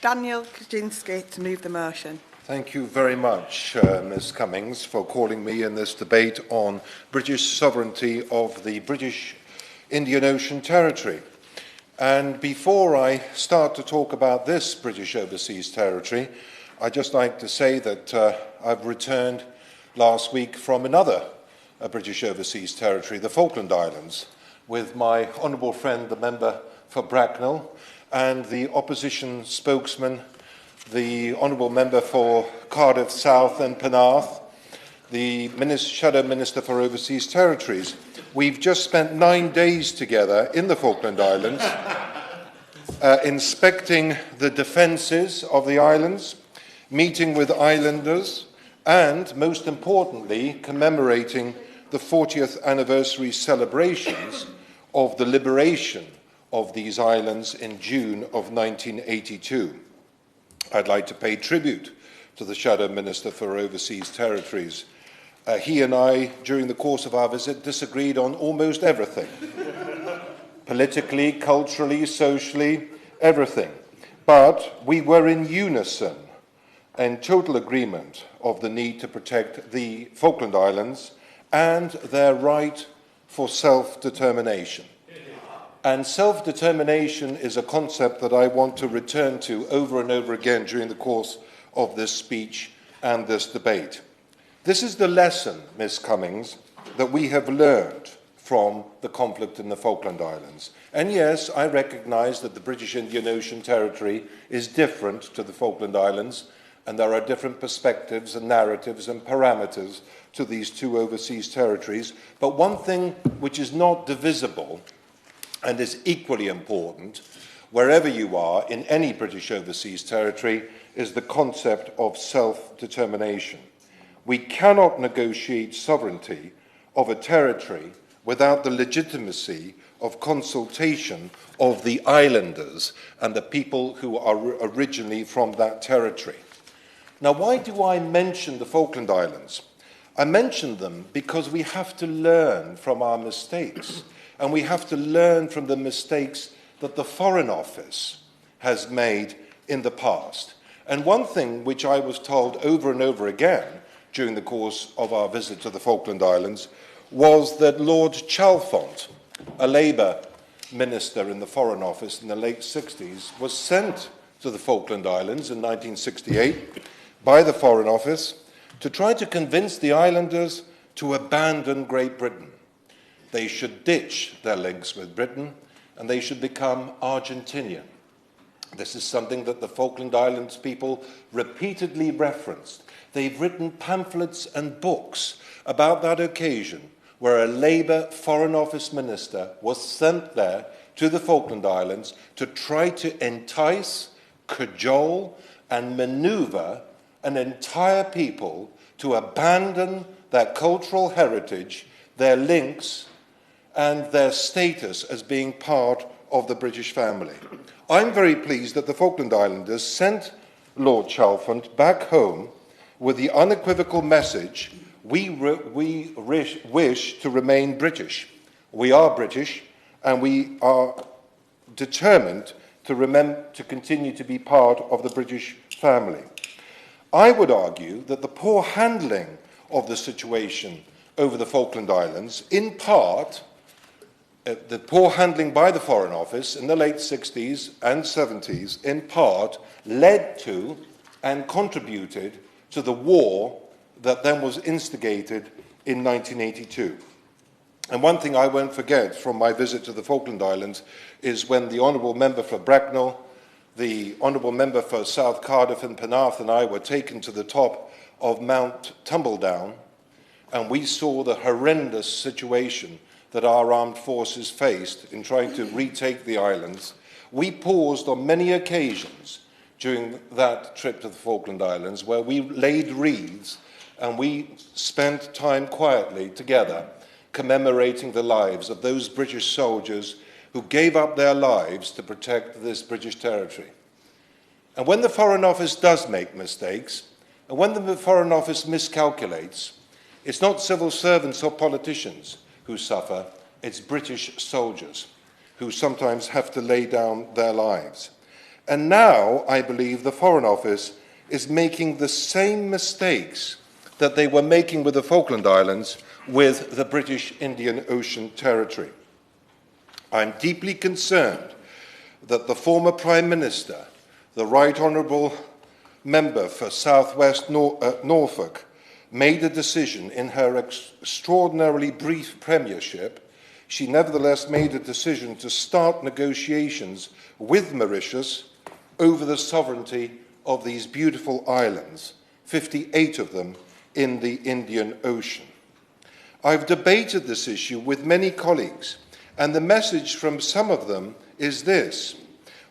Daniel Kawczynski to move the motion. Thank you very much, Ms Cummings, for calling me in this debate on British sovereignty of the British Indian Ocean Territory. And before I start to talk about this British overseas territory, I'd just like to say that I've returned last week from another British overseas territory, the Falkland Islands, with my honourable friend, the member for Bracknell, and the opposition spokesman, the honourable member for Cardiff South and Penarth, the Shadow Minister for Overseas Territories. We've just spent 9 days together in the Falkland Islands, inspecting the defences of the islands, meeting with islanders, and, most importantly, commemorating the 40th anniversary celebrations of the liberation of these islands in June of 1982. I'd like to pay tribute to the Shadow Minister for Overseas Territories. He and I, during the course of our visit, disagreed on almost everything. Politically, culturally, socially, everything. But we were in unison and total agreement of the need to protect the Falkland Islands and their right for self-determination. And self-determination is a concept that I want to return to over and over again during the course of this speech and this debate. This is the lesson, Ms Cummings, that we have learned from the conflict in the Falkland Islands. And yes, I recognise that the British Indian Ocean Territory is different to the Falkland Islands, and there are different perspectives and narratives and parameters to these two overseas territories. But one thing which is not divisible and is equally important, wherever you are in any British overseas territory, is the concept of self-determination. We cannot negotiate sovereignty of a territory without the legitimacy of consultation of the islanders and the people who are originally from that territory. Now, why do I mention the Falkland Islands? I mention them because we have to learn from our mistakes. And we have to learn from the mistakes that the Foreign Office has made in the past. And one thing which I was told over and over again during the course of our visit to the Falkland Islands was that Lord Chalfont, a Labour minister in the Foreign Office in the late 60s, was sent to the Falkland Islands in 1968 by the Foreign Office to try to convince the islanders to abandon Great Britain. They should ditch their links with Britain and they should become Argentinian. This is something that the Falkland Islands people repeatedly referenced. They've written pamphlets and books about that occasion where a Labour Foreign Office minister was sent there to the Falkland Islands to try to entice, cajole and manoeuvre an entire people to abandon their cultural heritage, their links, and their status as being part of the British family. I'm very pleased that the Falkland Islanders sent Lord Chalfont back home with the unequivocal message, we wish to remain British. We are British, and we are determined to continue to be part of the British family. I would argue that the poor handling of the situation over the Falkland Islands, in part, the poor handling by the Foreign Office in the late 60s and 70s, in part, led to and contributed to the war that then was instigated in 1982. And one thing I won't forget from my visit to the Falkland Islands is when the Honourable Member for Bracknell, the Honourable Member for South Cardiff and Penarth and I were taken to the top of Mount Tumbledown, and we saw the horrendous situation that our armed forces faced in trying to retake the islands. We paused on many occasions during that trip to the Falkland Islands where we laid wreaths and we spent time quietly together commemorating the lives of those British soldiers who gave up their lives to protect this British territory. And when the Foreign Office does make mistakes, and when the Foreign Office miscalculates, it's not civil servants or politicians who suffer, it's British soldiers who sometimes have to lay down their lives. And now, I believe, the Foreign Office is making the same mistakes that they were making with the Falkland Islands with the British Indian Ocean Territory. I'm deeply concerned that the former Prime Minister, the Right Honourable Member for South West Norfolk, made a decision in her extraordinarily brief premiership. She nevertheless made a decision to start negotiations with Mauritius over the sovereignty of these beautiful islands, 58 of them in the Indian Ocean. I've debated this issue with many colleagues, and the message from some of them is this: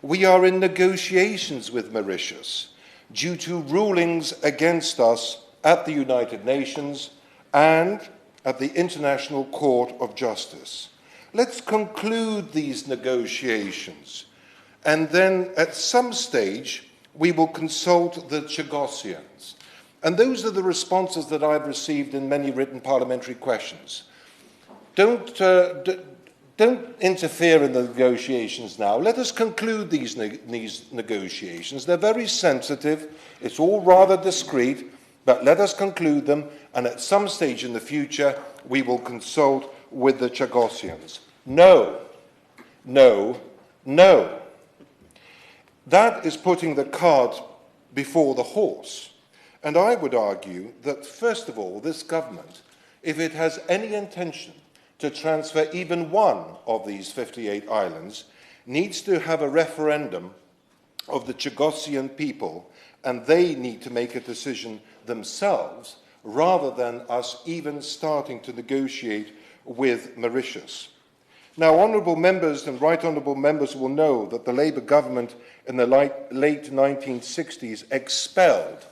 we are in negotiations with Mauritius due to rulings against us at the United Nations and at the International Court of Justice. Let's conclude these negotiations, and then at some stage we will consult the Chagossians. And those are the responses that I've received in many written parliamentary questions. Don't interfere in the negotiations now. Let us conclude these negotiations. They're very sensitive. It's all rather discreet, but let us conclude them, and at some stage in the future, we will consult with the Chagossians. No, no, no. That is putting the cart before the horse. And I would argue that, first of all, this government, if it has any intention to transfer even one of these 58 islands, needs to have a referendum of the Chagossian people, and they need to make a decision themselves, rather than us even starting to negotiate with Mauritius. Now, honourable members and right honourable members will know that the Labour government in the late 1960s expelled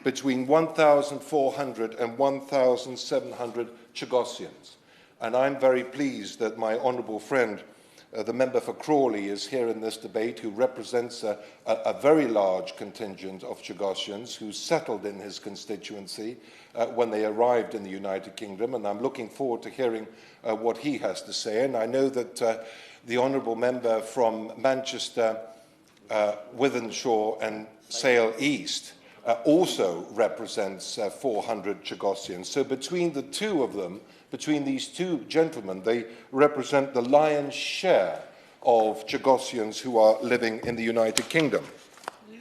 between 1,400 and 1,700 Chagossians. And I'm very pleased that my honourable friend, the member for Crawley, is here in this debate, who represents a very large contingent of Chagossians who settled in his constituency when they arrived in the United Kingdom, and I'm looking forward to hearing what he has to say. And I know that the honourable member from Manchester, Wythenshawe and Sale East also represents 400 Chagossians. So between the two of them, between these two gentlemen, they represent the lion's share of Chagossians who are living in the United Kingdom. You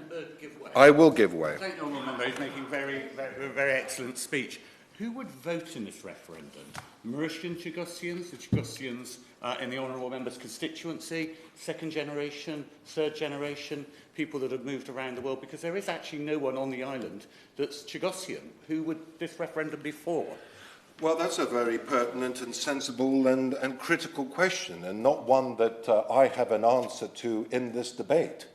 would give way. I will give way. Thank you, honourable member. He's making a very excellent speech. Who would vote in this referendum? Mauritian Chagossians, the Chagossians in the honourable member's constituency, second generation, third generation, people that have moved around the world? Because there is actually no one on the island that's Chagossian. Who would this referendum be for? Well, that's a very pertinent and sensible and critical question, and not one that I have an answer to in this debate.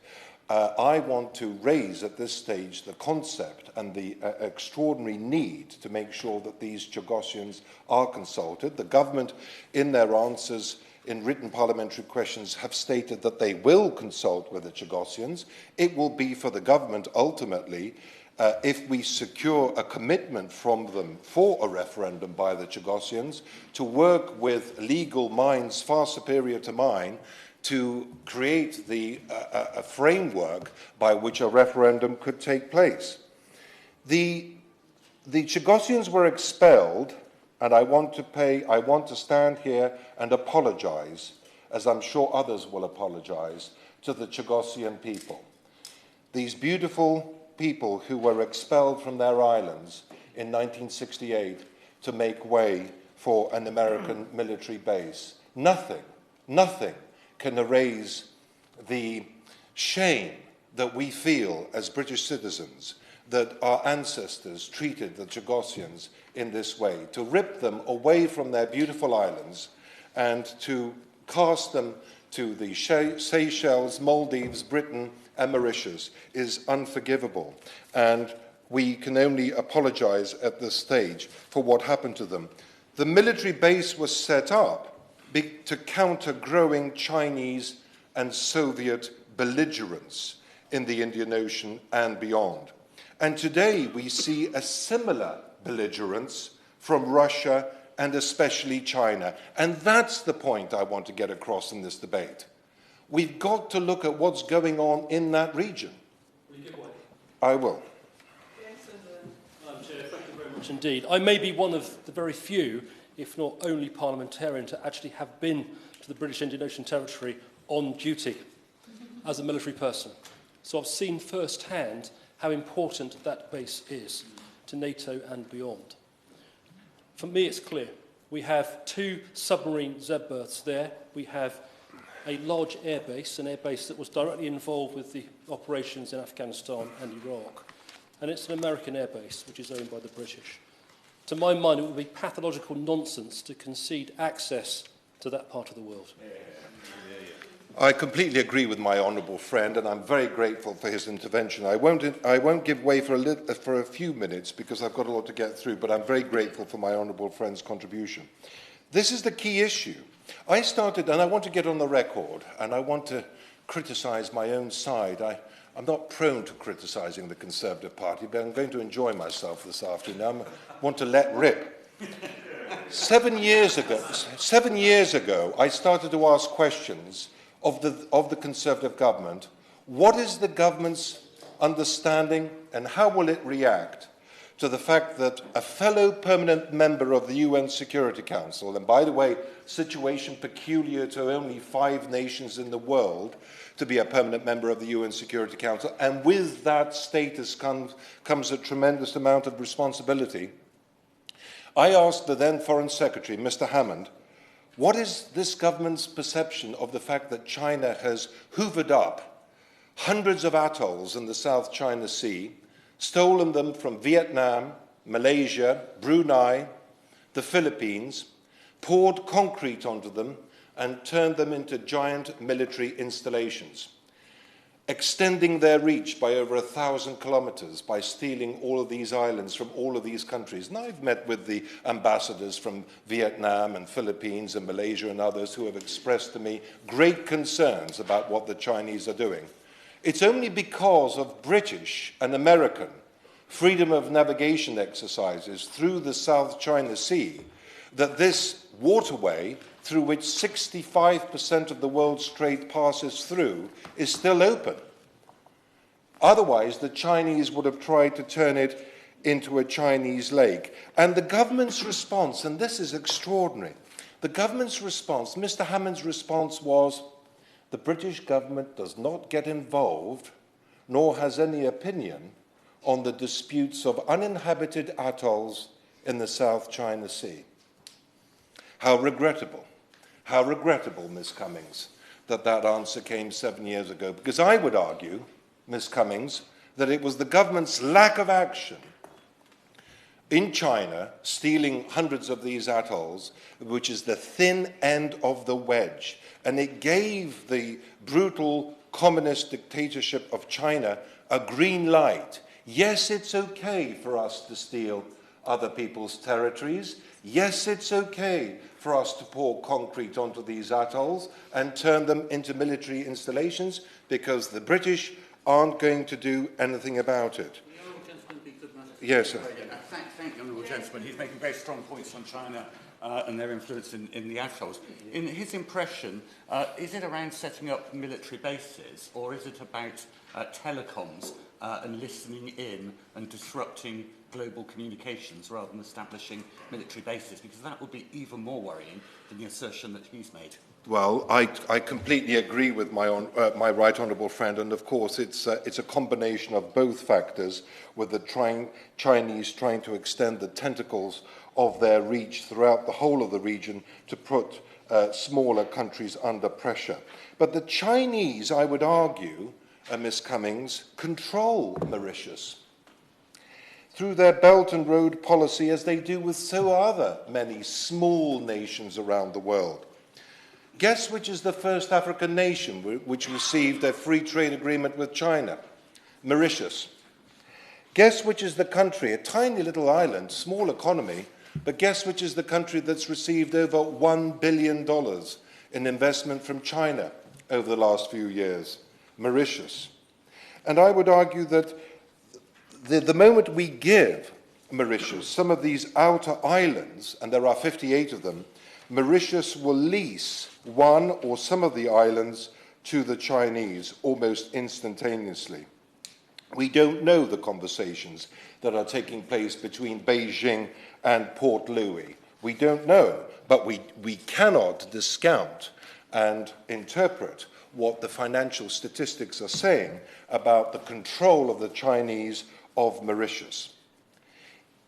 I want to raise at this stage the concept and the extraordinary need to make sure that these Chagossians are consulted. The government, in their answers in written parliamentary questions, have stated that they will consult with the Chagossians. It will be for the government ultimately, if we secure a commitment from them for a referendum by the Chagossians, to work with legal minds far superior to mine to create a framework by which a referendum could take place. The Chagossians were expelled, and I want to stand here and apologise, as I'm sure others will apologise, to the Chagossian people. These beautiful people who were expelled from their islands in 1968 to make way for an American military base. Nothing can erase the shame that we feel as British citizens that our ancestors treated the Chagossians in this way, to rip them away from their beautiful islands and to cast them to the Seychelles, Maldives, Britain, and Mauritius is unforgivable. And we can only apologise at this stage for what happened to them. The military base was set up to counter growing Chinese and Soviet belligerence in the Indian Ocean and beyond. And today we see a similar belligerence from Russia and especially China. And that's the point I want to get across in this debate. We've got to look at what's going on in that region. Will you give way? I will. Madam Chair, thank you very much indeed. I may be one of the very few, if not only parliamentarian, to actually have been to the British Indian Ocean Territory on duty as a military person. So I've seen firsthand how important that base is to NATO and beyond. For me, it's clear. We have 2 submarine Z berths there. We have a large airbase, an airbase that was directly involved with the operations in Afghanistan and Iraq. And it's an American airbase, which is owned by the British. To my mind, it would be pathological nonsense to concede access to that part of the world. I completely agree with my honourable friend, and I'm very grateful for his intervention. I won't give way for a few minutes because I've got a lot to get through, but I'm very grateful for my honourable friend's contribution. This is the key issue. I started, and I want to get on the record, and I want to criticise my own side. I'm not prone to criticising the Conservative Party, but I'm going to enjoy myself this afternoon. I want to let rip. 7 years ago, I started to ask questions of the Conservative government. What is the government's understanding and how will it react to the fact that a fellow permanent member of the UN Security Council, and by the way, situation peculiar to only 5 nations in the world to be a permanent member of the UN Security Council, and with that status comes a tremendous amount of responsibility. I asked the then Foreign Secretary, Mr. Hammond, what is this government's perception of the fact that China has hoovered up hundreds of atolls in the South China Sea, stolen them from Vietnam, Malaysia, Brunei, the Philippines, poured concrete onto them, and turned them into giant military installations, extending their reach by over 1,000 kilometers by stealing all of these islands from all of these countries. And I've met with the ambassadors from Vietnam and Philippines and Malaysia and others who have expressed to me great concerns about what the Chinese are doing. It's only because of British and American freedom of navigation exercises through the South China Sea that this waterway, through which 65% of the world's trade passes through, is still open. Otherwise, the Chinese would have tried to turn it into a Chinese lake. And the government's response, and this is extraordinary, the government's response, Mr. Hammond's response was, the British government does not get involved, nor has any opinion on the disputes of uninhabited atolls in the South China Sea. How regrettable, Miss Cummings, that answer came 7 years ago, because I would argue, Miss Cummings, that it was the government's lack of action in China, stealing hundreds of these atolls, which is the thin end of the wedge. And it gave the brutal communist dictatorship of China a green light. Yes, it's okay for us to steal other people's territories. Yes, it's okay for us to pour concrete onto these atolls and turn them into military installations because the British aren't going to do anything about it. Yes, sir. Thank you, Honourable Gentleman. He's making very strong points on China and their influence in the atolls. In his impression, is it around setting up military bases, or is it about telecoms and listening in and disrupting global communications rather than establishing military bases? Because that would be even more worrying than the assertion that he's made. Well, I completely agree with my right honourable friend, and of course it's a combination of both factors, with the Chinese trying to extend the tentacles of their reach throughout the whole of the region to put smaller countries under pressure. But the Chinese, I would argue, Miss Cummings, control Mauritius through their Belt and Road policy, as they do with so other many small nations around the world. Guess which is the first African nation which received a free trade agreement with China? Mauritius. Guess which is the country, a tiny little island, small economy, but guess which is the country that's received over $1 billion in investment from China over the last few years? Mauritius. And I would argue that the moment we give Mauritius some of these outer islands, and there are 58 of them, Mauritius will lease one or some of the islands to the Chinese almost instantaneously. We don't know the conversations that are taking place between Beijing and Port Louis. We don't know, but we cannot discount and interpret what the financial statistics are saying about the control of the Chinese of Mauritius.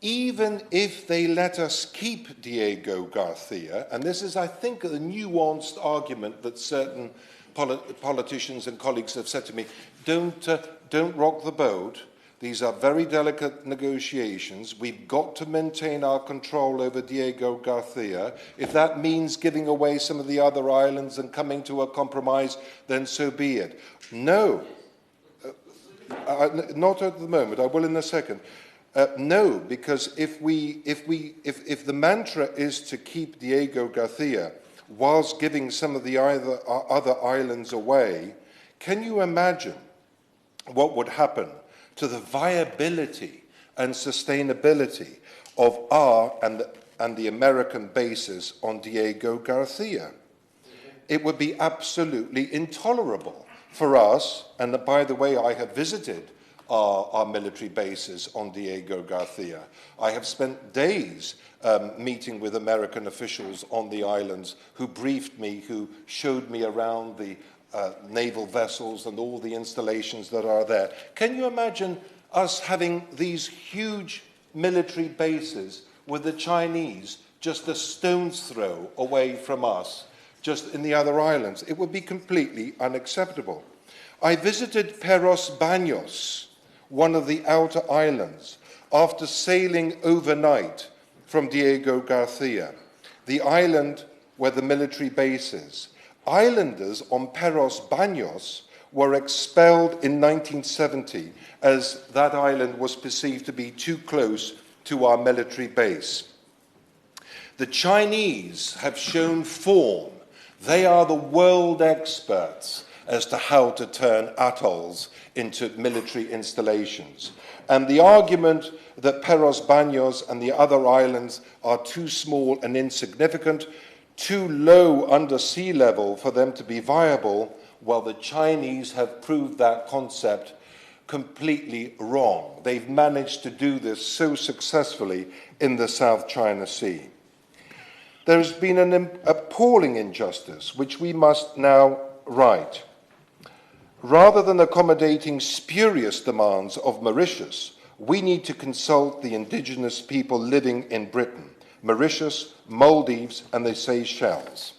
Even if they let us keep Diego Garcia, and this is, I think, a nuanced argument that certain politicians and colleagues have said to me, don't rock the boat. These are very delicate negotiations. We've got to maintain our control over Diego Garcia. If that means giving away some of the other islands and coming to a compromise, then so be it. No, not at the moment. I will in a second. No, because if the mantra is to keep Diego Garcia whilst giving some of the other islands away, can you imagine what would happen to the viability and sustainability of our and the American bases on Diego Garcia? It would be absolutely intolerable for us, and by the way, I have visited our military bases on Diego Garcia. I have spent days meeting with American officials on the islands who briefed me, who showed me around the naval vessels and all the installations that are there. Can you imagine us having these huge military bases with the Chinese just a stone's throw away from us, just in the other islands? It would be completely unacceptable. I visited Peros Baños, one of the outer islands, after sailing overnight from Diego Garcia, the island where the military base is. Islanders on Peros Baños were expelled in 1970 as that island was perceived to be too close to our military base. The Chinese have shown form. They are the world experts as to how to turn atolls into military installations. And the argument that Peros Baños and the other islands are too small and insignificant, too low under sea level for them to be viable, well, the Chinese have proved that concept completely wrong. They've managed to do this so successfully in the South China Sea. There's been an appalling injustice, which we must now right. Rather than accommodating spurious demands of Mauritius, we need to consult the indigenous people living in Britain, Mauritius, Maldives, and the Seychelles.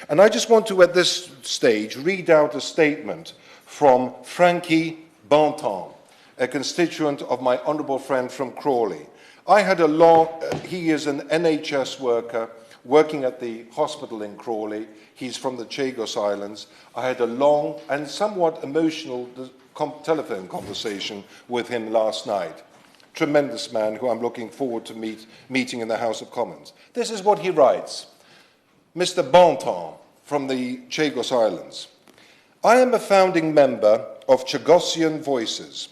And I just want to, at this stage, read out a statement from Frankie Bontemps, a constituent of my honourable friend from Crawley. He is an NHS worker working at the hospital in Crawley. He's from the Chagos Islands. I had a long and somewhat emotional telephone conversation with him last night. Tremendous man who I'm looking forward to meeting in the House of Commons. This is what he writes. Mr. Bontemps from the Chagos Islands. I am a founding member of Chagossian Voices.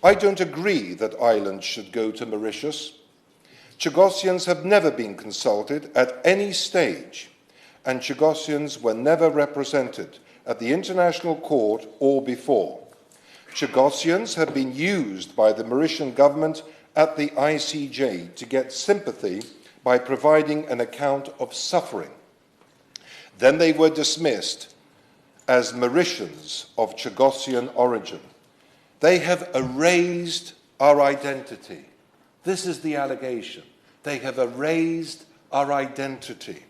I don't agree that islands should go to Mauritius. Chagossians have never been consulted at any stage, and Chagossians were never represented at the International Court or before. Chagossians have been used by the Mauritian government at the ICJ to get sympathy by providing an account of suffering. Then they were dismissed as Mauritians of Chagossian origin. They have erased our identity. This is the allegation. They have erased our identity.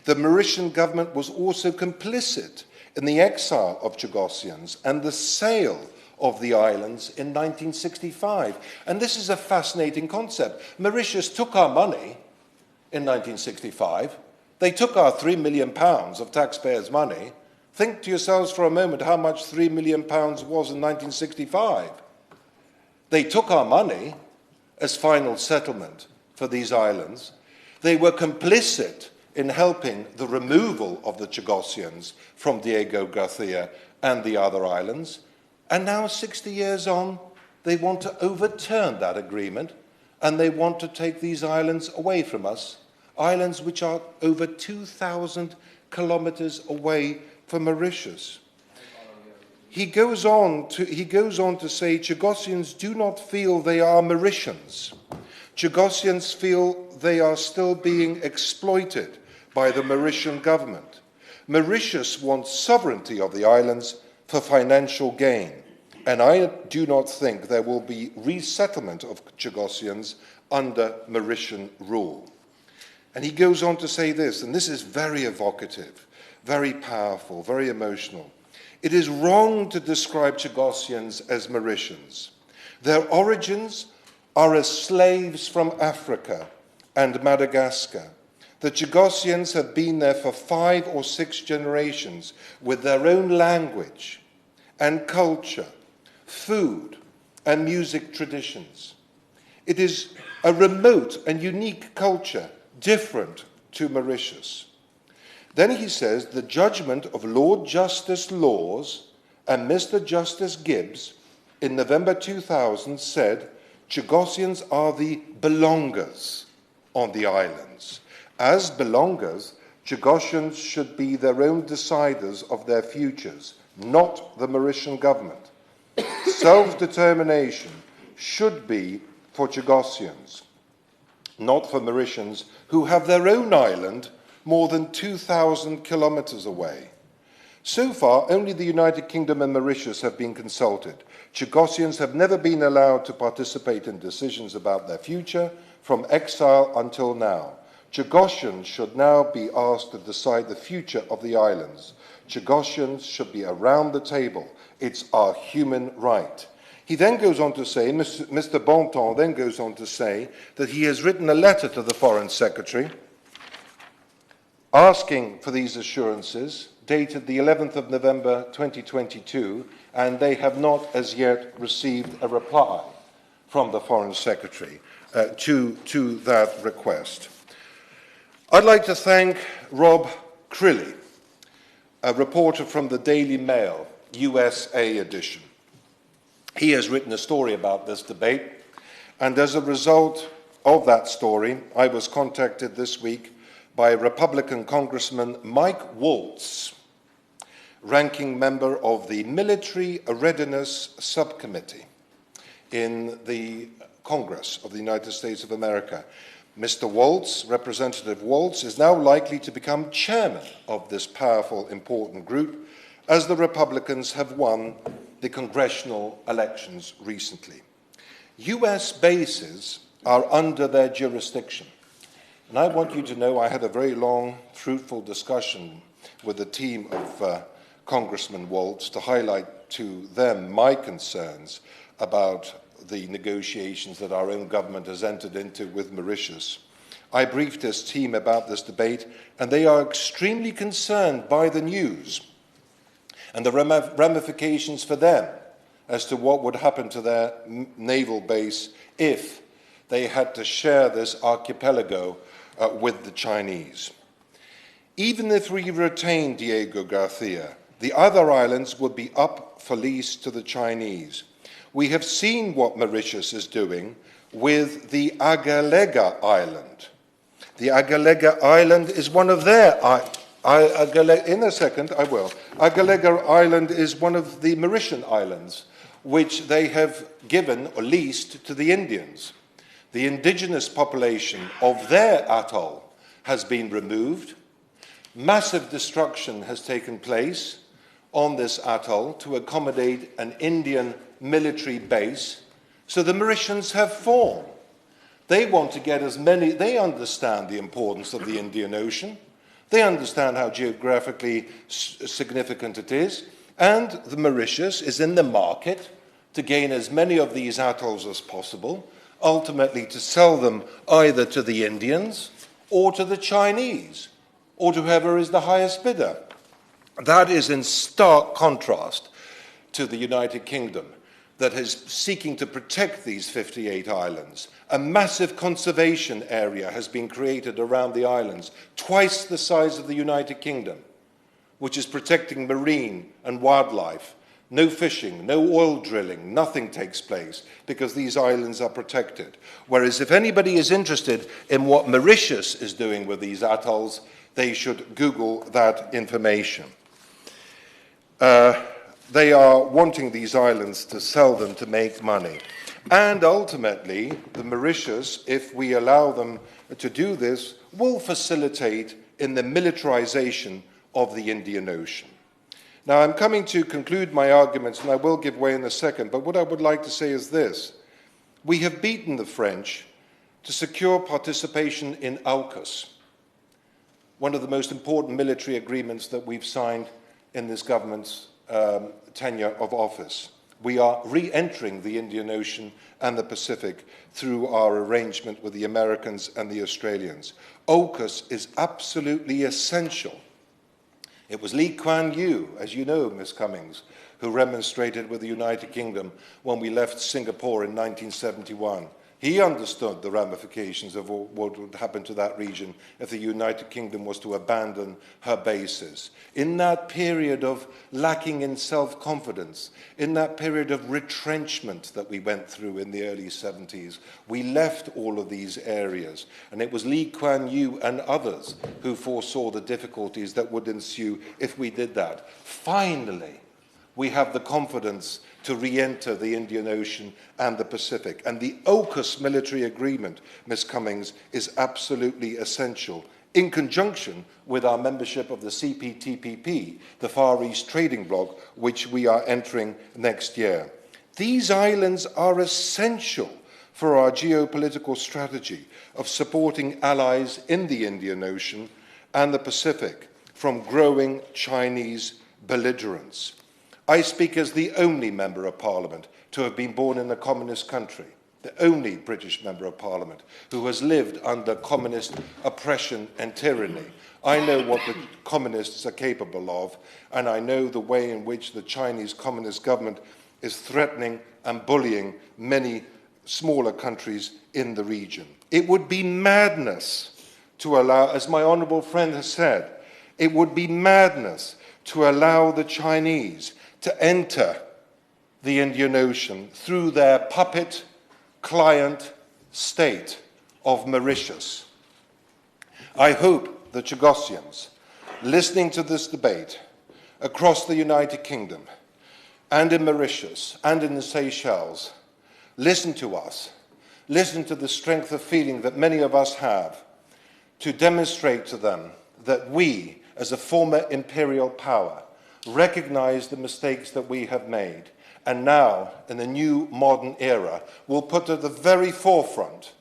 The Mauritian government was also complicit in the exile of Chagossians and the sale of the islands in 1965. And this is a fascinating concept. Mauritius took our money in 1965. They took our £3 million of taxpayers' money. Think to yourselves for a moment how much £3 million was in 1965. They took our money as final settlement for these islands. They were complicit in helping the removal of the Chagossians from Diego Garcia and the other islands. And now, 60 years on, they want to overturn that agreement and they want to take these islands away from us, islands which are over 2,000 kilometers away from Mauritius. he goes on to say Chagossians do not feel they are Mauritians. Chagossians feel they are still being exploited by the Mauritian government. Mauritius wants sovereignty of the islands for financial gain, and I do not think there will be resettlement of Chagossians under Mauritian rule. And he goes on to say this, and this is very evocative, very powerful, very emotional. It is wrong to describe Chagossians as Mauritians. Their origins are as slaves from Africa and Madagascar. The Chagossians have been there for 5 or 6 generations with their own language and culture, food and music traditions. It is a remote and unique culture, different to Mauritius. Then he says the judgment of Lord Justice Laws and Mr. Justice Gibbs in November 2000 said Chagossians are the belongers on the islands. As belongers, Chagossians should be their own deciders of their futures, not the Mauritian government. Self-determination should be for Chagossians, not for Mauritians who have their own island more than 2,000 kilometers away. So far, only the United Kingdom and Mauritius have been consulted. Chagossians have never been allowed to participate in decisions about their future, from exile until now. Chagossians should now be asked to decide the future of the islands. Chagossians should be around the table. It's our human right. He then goes on to say, Mr. Bontemps then goes on to say that he has written a letter to the Foreign Secretary asking for these assurances, dated the 11th of November 2022, and they have not as yet received a reply from the Foreign Secretary to that request. I'd like to thank Rob Crilly, a reporter from the Daily Mail, USA edition. He has written a story about this debate, and as a result of that story, I was contacted this week by Republican Congressman Mike Waltz, ranking member of the Military Readiness Subcommittee in the Congress of the United States of America. Mr. Waltz, Representative Waltz, is now likely to become chairman of this powerful, important group, as the Republicans have won the congressional elections recently. US bases are under their jurisdiction. And I want you to know I had a very long, fruitful discussion with the team of Congressman Waltz to highlight to them my concerns about the negotiations that our own government has entered into with Mauritius. I briefed this team about this debate, and they are extremely concerned by the news and the ramifications for them as to what would happen to their naval base if they had to share this archipelago with the Chinese. Even if we retain Diego Garcia, the other islands would be up for lease to the Chinese. We have seen what Mauritius is doing with the Agalega Island. The Agalega Island is one of their in a second, I will. Agalega Island is one of the Mauritian islands, which they have given or leased to the Indians. The indigenous population of their atoll has been removed. Massive destruction has taken place on this atoll to accommodate an Indian military base. So the Mauritians have fallen. They want to get as many, they understand the importance of the Indian Ocean. They understand how geographically significant it is. And the Mauritius is in the market to gain as many of these atolls as possible, ultimately to sell them either to the Indians or to the Chinese, or to whoever is the highest bidder. That is in stark contrast to the United Kingdom, that is seeking to protect these 58 islands. A massive conservation area has been created around the islands, twice the size of the United Kingdom, which is protecting marine and wildlife. No fishing, no oil drilling, nothing takes place because these islands are protected. Whereas if anybody is interested in what Mauritius is doing with these atolls, they should Google that information. They are wanting these islands to sell them to make money. And ultimately, the Mauritius, if we allow them to do this, will facilitate in the militarization of the Indian Ocean. Now, I'm coming to conclude my arguments, and I will give way in a second, but what I would like to say is this. We have beaten the French to secure participation in AUKUS, one of the most important military agreements that we've signed in this government's tenure of office. We are re-entering the Indian Ocean and the Pacific through our arrangement with the Americans and the Australians. AUKUS is absolutely essential. It was Lee Kuan Yew, as you know, Ms. Cummings, who remonstrated with the United Kingdom when we left Singapore in 1971. He understood the ramifications of what would happen to that region if the United Kingdom was to abandon her bases. In that period of lacking in self-confidence, in that period of retrenchment that we went through in the early 70s, we left all of these areas. And it was Lee Kuan Yew and others who foresaw the difficulties that would ensue if we did that. Finally, we have the confidence to re-enter the Indian Ocean and the Pacific. And the AUKUS military agreement, Ms. Cummings, is absolutely essential, in conjunction with our membership of the CPTPP, the Far East Trading Bloc, which we are entering next year. These islands are essential for our geopolitical strategy of supporting allies in the Indian Ocean and the Pacific from growing Chinese belligerence. I speak as the only Member of Parliament to have been born in a communist country, the only British Member of Parliament who has lived under communist oppression and tyranny. I know what the communists are capable of, and I know the way in which the Chinese Communist government is threatening and bullying many smaller countries in the region. It would be madness to allow, as my honourable friend has said, it would be madness to allow the Chinese to enter the Indian Ocean through their puppet client state of Mauritius. I hope the Chagossians, listening to this debate across the United Kingdom and in Mauritius and in the Seychelles, listen to us, listen to the strength of feeling that many of us have to demonstrate to them that we, as a former imperial power, recognize the mistakes that we have made, and now, in the new modern era, will put at the very forefront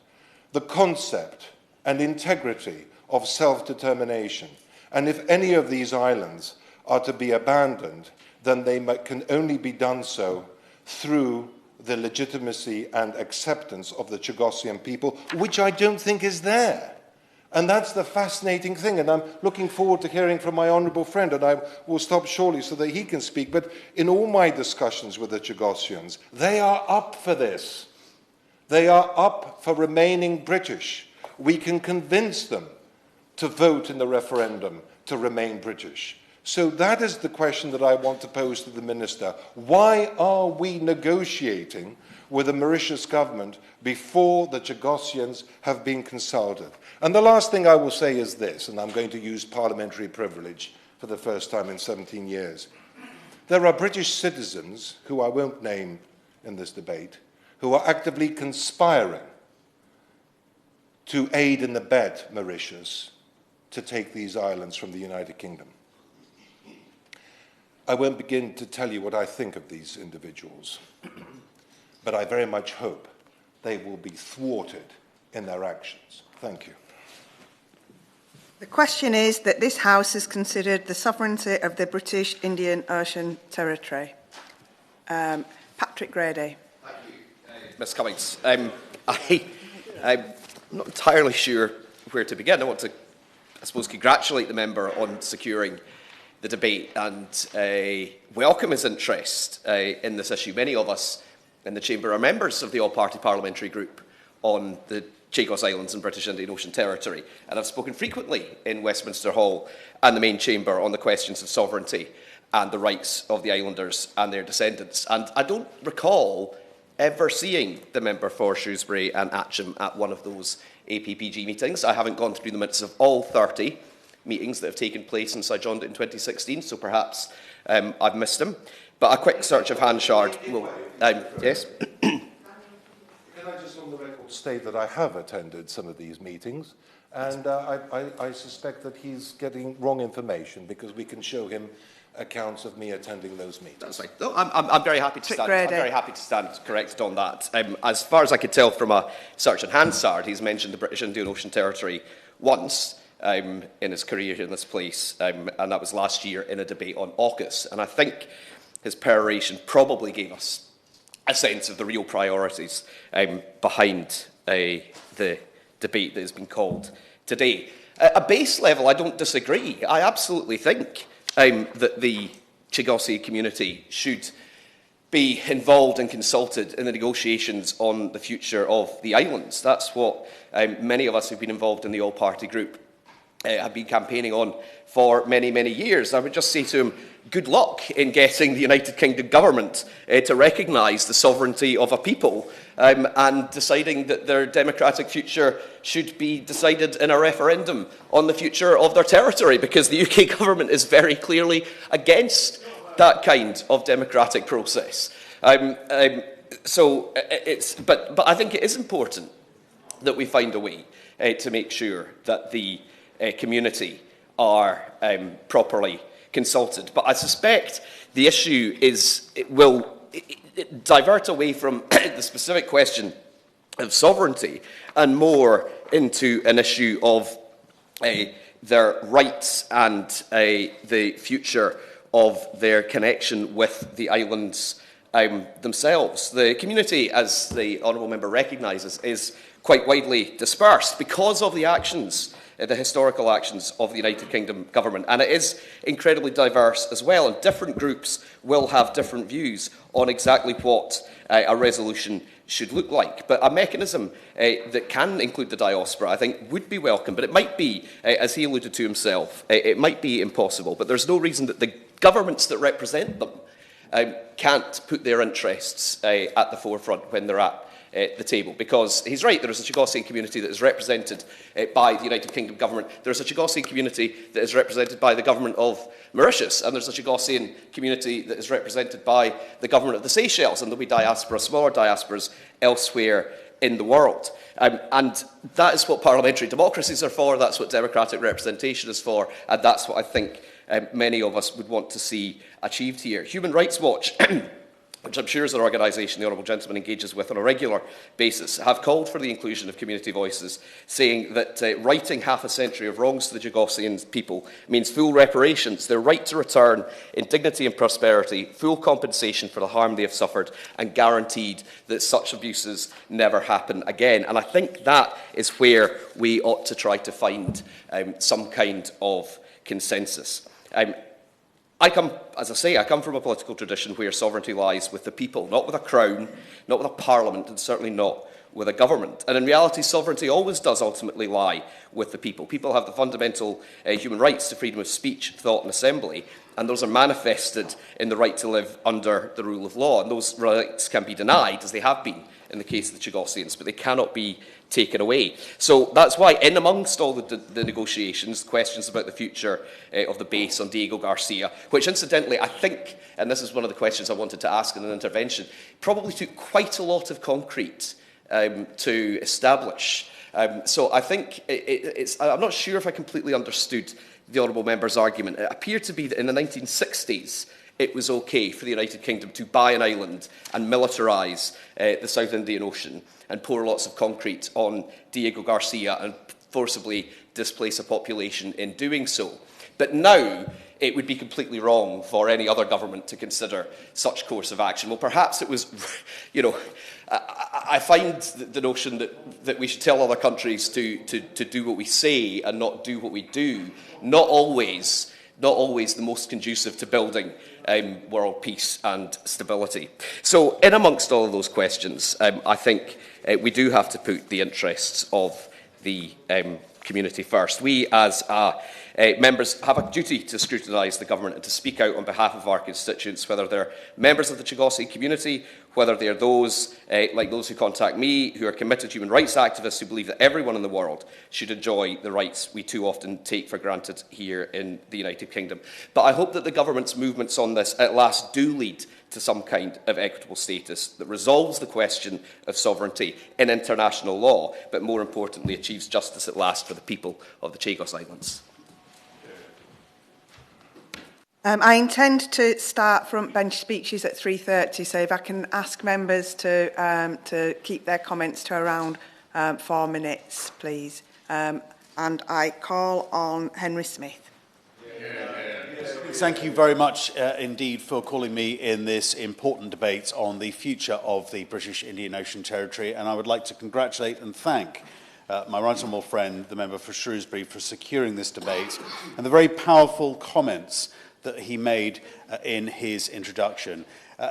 the concept and integrity of self-determination. And if any of these islands are to be abandoned, then they can only be done so through the legitimacy and acceptance of the Chagossian people, which I don't think is there. And that's the fascinating thing, and I'm looking forward to hearing from my honourable friend, and I will stop shortly so that he can speak. But in all my discussions with the Chagossians, they are up for this. They are up for remaining British. We can convince them to vote in the referendum to remain British. So that is the question that I want to pose to the Minister. Why are we negotiating with the Mauritius government before the Chagossians have been consulted? And the last thing I will say is this, and I'm going to use parliamentary privilege for the first time in 17 years. There are British citizens, who I won't name in this debate, who are actively conspiring to aid and abet Mauritius to take these islands from the United Kingdom. I won't begin to tell you what I think of these individuals, but I very much hope they will be thwarted in their actions. Thank you. The question is that this House has considered the sovereignty of the British Indian Ocean Territory. Patrick Grady. Thank you, Ms Cummings. I'm not entirely sure where to begin. I want to, I suppose, congratulate the member on securing the debate and welcome his interest in this issue. Many of us in the Chamber are members of the all-party parliamentary group on the Chagos Islands and British Indian Ocean Territory, and I've spoken frequently in Westminster Hall and the main chamber on the questions of sovereignty and the rights of the islanders and their descendants. And I don't recall ever seeing the member for Shrewsbury and Atcham at one of those APPG meetings. I haven't gone through the minutes of all 30 meetings that have taken place since I joined it in 2016, so perhaps I've missed them. But a quick search of Hanshard will... yes? Can I just on the record state that I have attended some of these meetings, and I suspect that he's getting wrong information, because we can show him accounts of me attending those meetings. That's right. No, I'm very happy to stand. I'm very happy to stand corrected on that. As far as I could tell from a search on Hansard, he's mentioned the British Indian Ocean Territory once in his career in this place, and that was last year in a debate on AUKUS. And I think his peroration probably gave us a sense of the real priorities behind the debate that has been called today. At a base level, I don't disagree. I absolutely think that the Chagosy community should be involved and consulted in the negotiations on the future of the islands. That's what many of us who've been involved in the all-party group have been campaigning on for many, many years. I would just say to him, good luck in getting the United Kingdom government to recognise the sovereignty of a people and deciding that their democratic future should be decided in a referendum on the future of their territory, because the UK government is very clearly against that kind of democratic process. But I think it is important that we find a way to make sure that the community are properly consulted. But I suspect the issue will divert away from the specific question of sovereignty and more into an issue of their rights and the future of their connection with the islands themselves. The community, as the Honourable Member recognises, is quite widely dispersed because of the actions, the historical actions of the United Kingdom government. And it is incredibly diverse as well, and different groups will have different views on exactly what a resolution should look like. But a mechanism that can include the diaspora, I think, would be welcome. But it might be, as he alluded to himself, it might be impossible. But there's no reason that the governments that represent them can't put their interests at the forefront when they're at the table. Because he's right, there is a Chagosian community that is represented by the United Kingdom government. There is a Chagosian community that is represented by the government of Mauritius, and there's a Chagosian community that is represented by the government of the Seychelles, and there'll be diaspora, smaller diasporas elsewhere in the world. And that is what parliamentary democracies are for, that's what democratic representation is for, and that's what I think many of us would want to see achieved here. Human Rights Watch, which I'm sure is an organisation the Honourable Gentleman engages with on a regular basis, have called for the inclusion of community voices, saying that righting half a century of wrongs to the Chagosian people means full reparations, their right to return in dignity and prosperity, full compensation for the harm they have suffered, and guaranteed that such abuses never happen again. And I think that is where we ought to try to find some kind of consensus. I come from a political tradition where sovereignty lies with the people, not with a crown, not with a parliament, and certainly not with a government. And in reality, sovereignty always does ultimately lie with the people. People have the fundamental human rights to freedom of speech, thought and assembly, and those are manifested in the right to live under the rule of law. And those rights can be denied, as they have been in the case of the Chagosians, but they cannot be taken away. So that's why, in amongst all the negotiations, questions about the future of the base on Diego Garcia, which incidentally I think, and this is one of the questions I wanted to ask in an intervention, probably took quite a lot of concrete to establish. So I think I'm not sure if I completely understood the Honourable Member's argument. It appeared to be that in the 1960s, it was okay for the United Kingdom to buy an island and militarise the South Indian Ocean and pour lots of concrete on Diego Garcia and forcibly displace a population in doing so. But now it would be completely wrong for any other government to consider such course of action. Well, perhaps it was, I find the notion that we should tell other countries to do what we say and not do what we do, not always the most conducive to building world peace and stability. So, in amongst all of those questions, I think we do have to put the interests of the community first. We, as a Members have a duty to scrutinise the government and to speak out on behalf of our constituents, whether they're members of the Chagosy community, whether they're those, like those who contact me, who are committed human rights activists who believe that everyone in the world should enjoy the rights we too often take for granted here in the United Kingdom. But I hope that the government's movements on this at last do lead to some kind of equitable status that resolves the question of sovereignty in international law, but more importantly achieves justice at last for the people of the Chagos Islands. I intend to start front bench speeches at 3:30, so if I can ask members to keep their comments to around 4 minutes, please. And I call on Henry Smith. Thank you very much indeed for calling me in this important debate on the future of the British Indian Ocean Territory, and I would like to congratulate and thank my right honourable friend, the member for Shrewsbury, for securing this debate and the very powerful comments that he made in his introduction.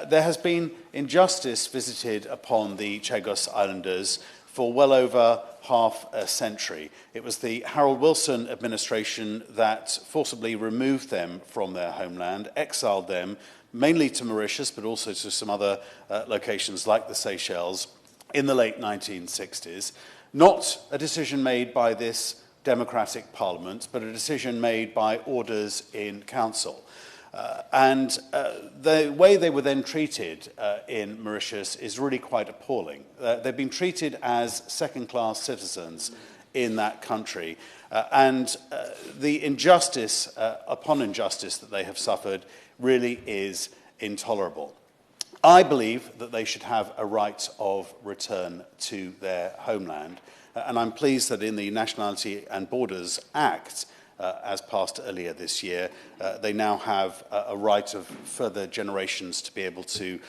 There has been injustice visited upon the Chagos Islanders for well over half a century. It was the Harold Wilson administration that forcibly removed them from their homeland, exiled them mainly to Mauritius, but also to some other locations like the Seychelles in the late 1960s. Not a decision made by this democratic parliament, but a decision made by orders in council. The way they were then treated in Mauritius is really quite appalling. They've been treated as second-class citizens in that country, and the injustice upon injustice that they have suffered really is intolerable. I believe that they should have a right of return to their homeland, and I'm pleased that in the Nationality and Borders Act, as passed earlier this year, they now have a right of further generations to be able to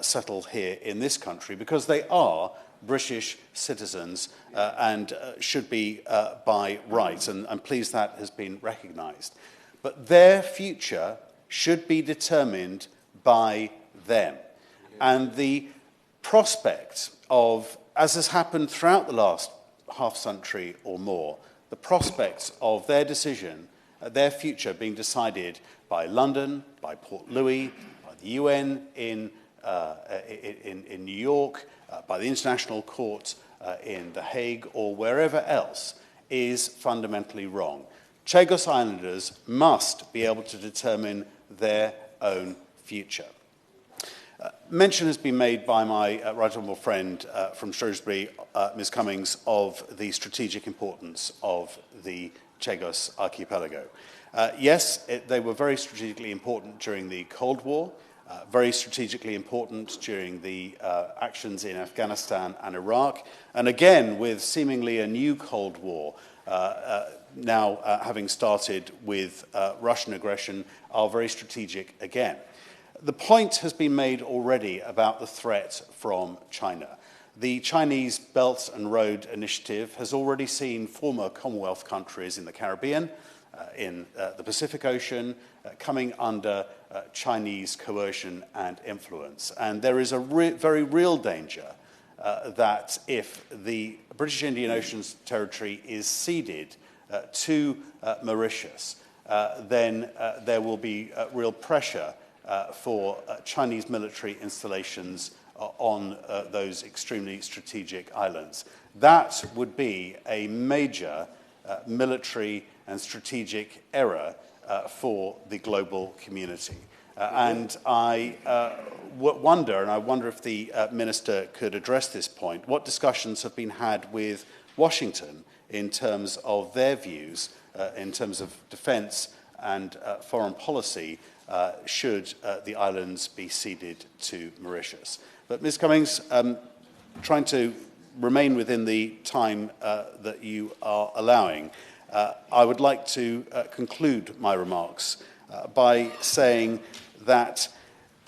settle here in this country because they are British citizens and should be by right, and I'm pleased that has been recognised. But their future should be determined by them. And the prospect of, as has happened throughout the last half century or more, the prospects of their decision, their future being decided by London, by Port Louis, by the UN in New York, by the International Court in The Hague, or wherever else, is fundamentally wrong. Chagos Islanders must be able to determine their own future. Mention has been made by my right honourable friend from Shrewsbury, Ms Cummings, of the strategic importance of the Chagos archipelago. Yes, they were very strategically important during the Cold War, very strategically important during the actions in Afghanistan and Iraq, and again with seemingly a new Cold War now having started with Russian aggression, are very strategic again. The point has been made already about the threat from China. The Chinese Belt and Road Initiative has already seen former Commonwealth countries in the Caribbean, in the Pacific Ocean, coming under Chinese coercion and influence. And there is a very real danger that if the British Indian Ocean Territory is ceded to Mauritius, then there will be real pressure for Chinese military installations on those extremely strategic islands. That would be a major military and strategic error for the global community. And I wonder if the Minister could address this point. What discussions have been had with Washington in terms of their views, in terms of defence and foreign policy, should the islands be ceded to Mauritius? But Ms Cummings, trying to remain within the time that you are allowing, I would like to conclude my remarks by saying that,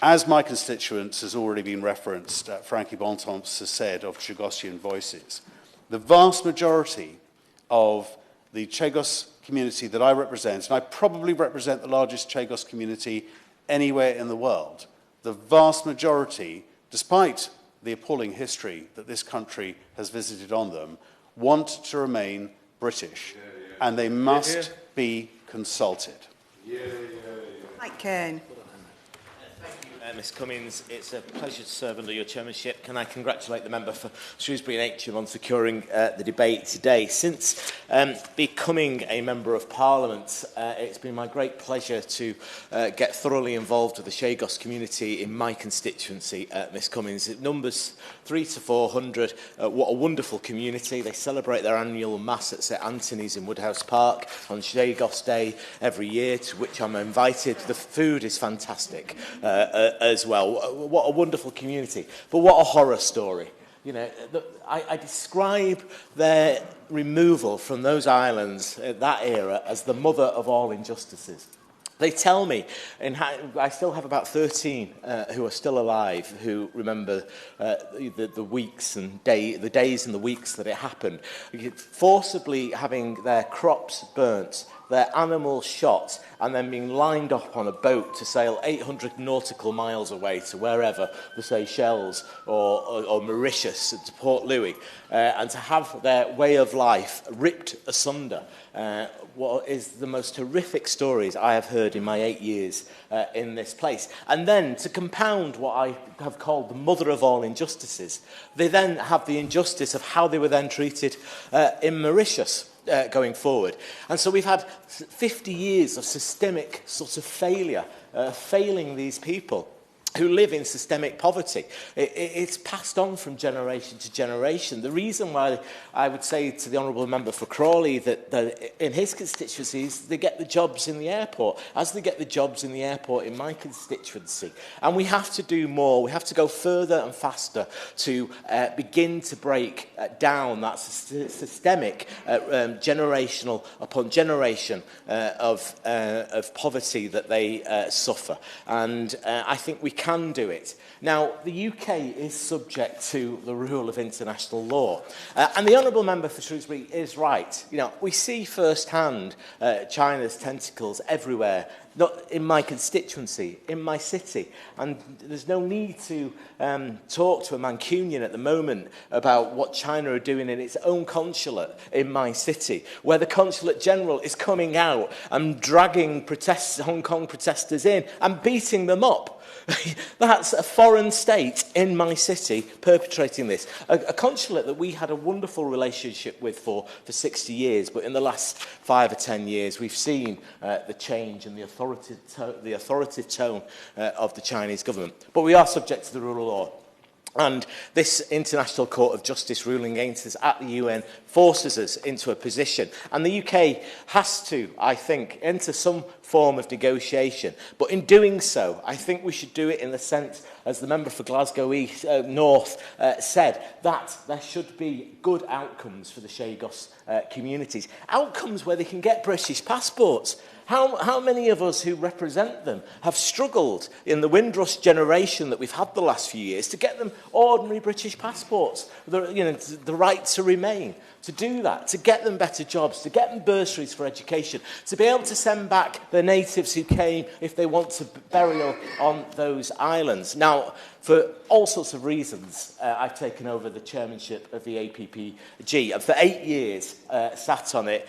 as my constituents has already been referenced, Frankie Bontemps has said of Chagosian Voices, the vast majority of the Chagos community that I represent, and I probably represent the largest Chagos community anywhere in the world, the vast majority, despite the appalling history that this country has visited on them, want to remain British, and they must be consulted. Mike Kane. Ms Cummings, it's a pleasure to serve under your chairmanship. Can I congratulate the member for Shrewsbury and Aitcham on securing the debate today. Since becoming a member of Parliament, it's been my great pleasure to get thoroughly involved with the Shagos community in my constituency, Ms Cummings. It numbers 300 to 400. What a wonderful community. They celebrate their annual Mass at St Anthony's in Woodhouse Park on Shagos Day every year, to which I'm invited. The food is fantastic as well. What a wonderful community. But what a horror story. You know, I describe their removal from those islands at that era as the mother of all injustices. They tell me, and I still have about 13 who are still alive, who remember the weeks and the days and the weeks that it happened. Forcibly having their crops burnt, their animals shot, and then being lined up on a boat to sail 800 nautical miles away to wherever, the Seychelles or Mauritius, to Port Louis, and to have their way of life ripped asunder. What is the most horrific stories I have heard in my 8 years in this place. And then, to compound what I have called the mother of all injustices, they then have the injustice of how they were then treated in Mauritius. Going forward. And so we've had 50 years of systemic sort of failure, failing these people who live in systemic poverty. It's passed on from generation to generation. The reason why I would say to the Honourable Member for Crawley that in his constituencies they get the jobs in the airport, as they get the jobs in the airport in my constituency. And we have to do more. We have to go further and faster to begin to break down that systemic generational upon generation of poverty that they suffer. And I think we can do it. Now, the UK is subject to the rule of international law. And the Honourable Member for Shrewsbury is right. You know, we see firsthand China's tentacles everywhere, not in my constituency, in my city. And there's no need to talk to a Mancunian at the moment about what China are doing in its own consulate in my city, where the Consulate General is coming out and dragging Hong Kong protesters in and beating them up. That's a foreign state in my city perpetrating this. A consulate that we had a wonderful relationship with for 60 years, but in the last 5 or 10 years we've seen the change and the authoritative tone of the Chinese government. But we are subject to the rule of law. And this International Court of Justice ruling against us at the UN forces us into a position. And the UK has to, I think, enter some form of negotiation. But in doing so, I think we should do it in the sense, as the member for Glasgow East, North said, that there should be good outcomes for the Shagos communities. Outcomes where they can get British passports. How many of us who represent them have struggled in the Windrush generation that we've had the last few years to get them ordinary British passports, the right to remain, to do that, to get them better jobs, to get them bursaries for education, to be able to send back the natives who came if they want to burial on those islands. Now, for all sorts of reasons, I've taken over the chairmanship of the APPG. And for 8 years, sat on it,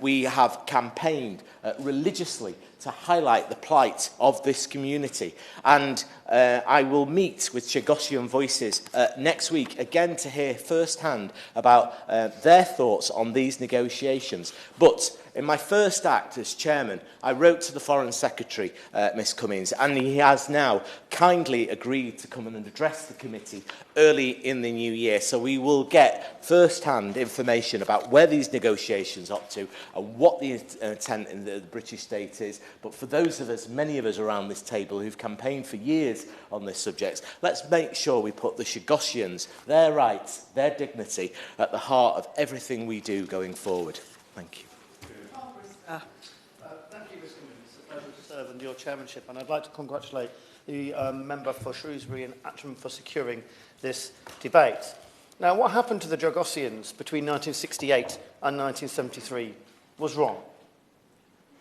we have campaigned religiously to highlight the plight of this community. And I will meet with Chagosian Voices next week, again to hear firsthand about their thoughts on these negotiations. But in my first act as chairman, I wrote to the Foreign Secretary, Ms Cummings, and he has now kindly agreed to come and address the committee early in the new year. So we will get first-hand information about where these negotiations are up to and what the intent in the British state is. But for those of us, many of us around this table who've campaigned for years on this subject, let's make sure we put the Shagosians, their rights, their dignity at the heart of everything we do going forward. Thank you. Thank you, Ms Cummings. It's a pleasure to serve under your chairmanship, and I'd like to congratulate the member for Shrewsbury and Aitcham for securing this debate. Now, what happened to the Jagosians between 1968 and 1973 was wrong.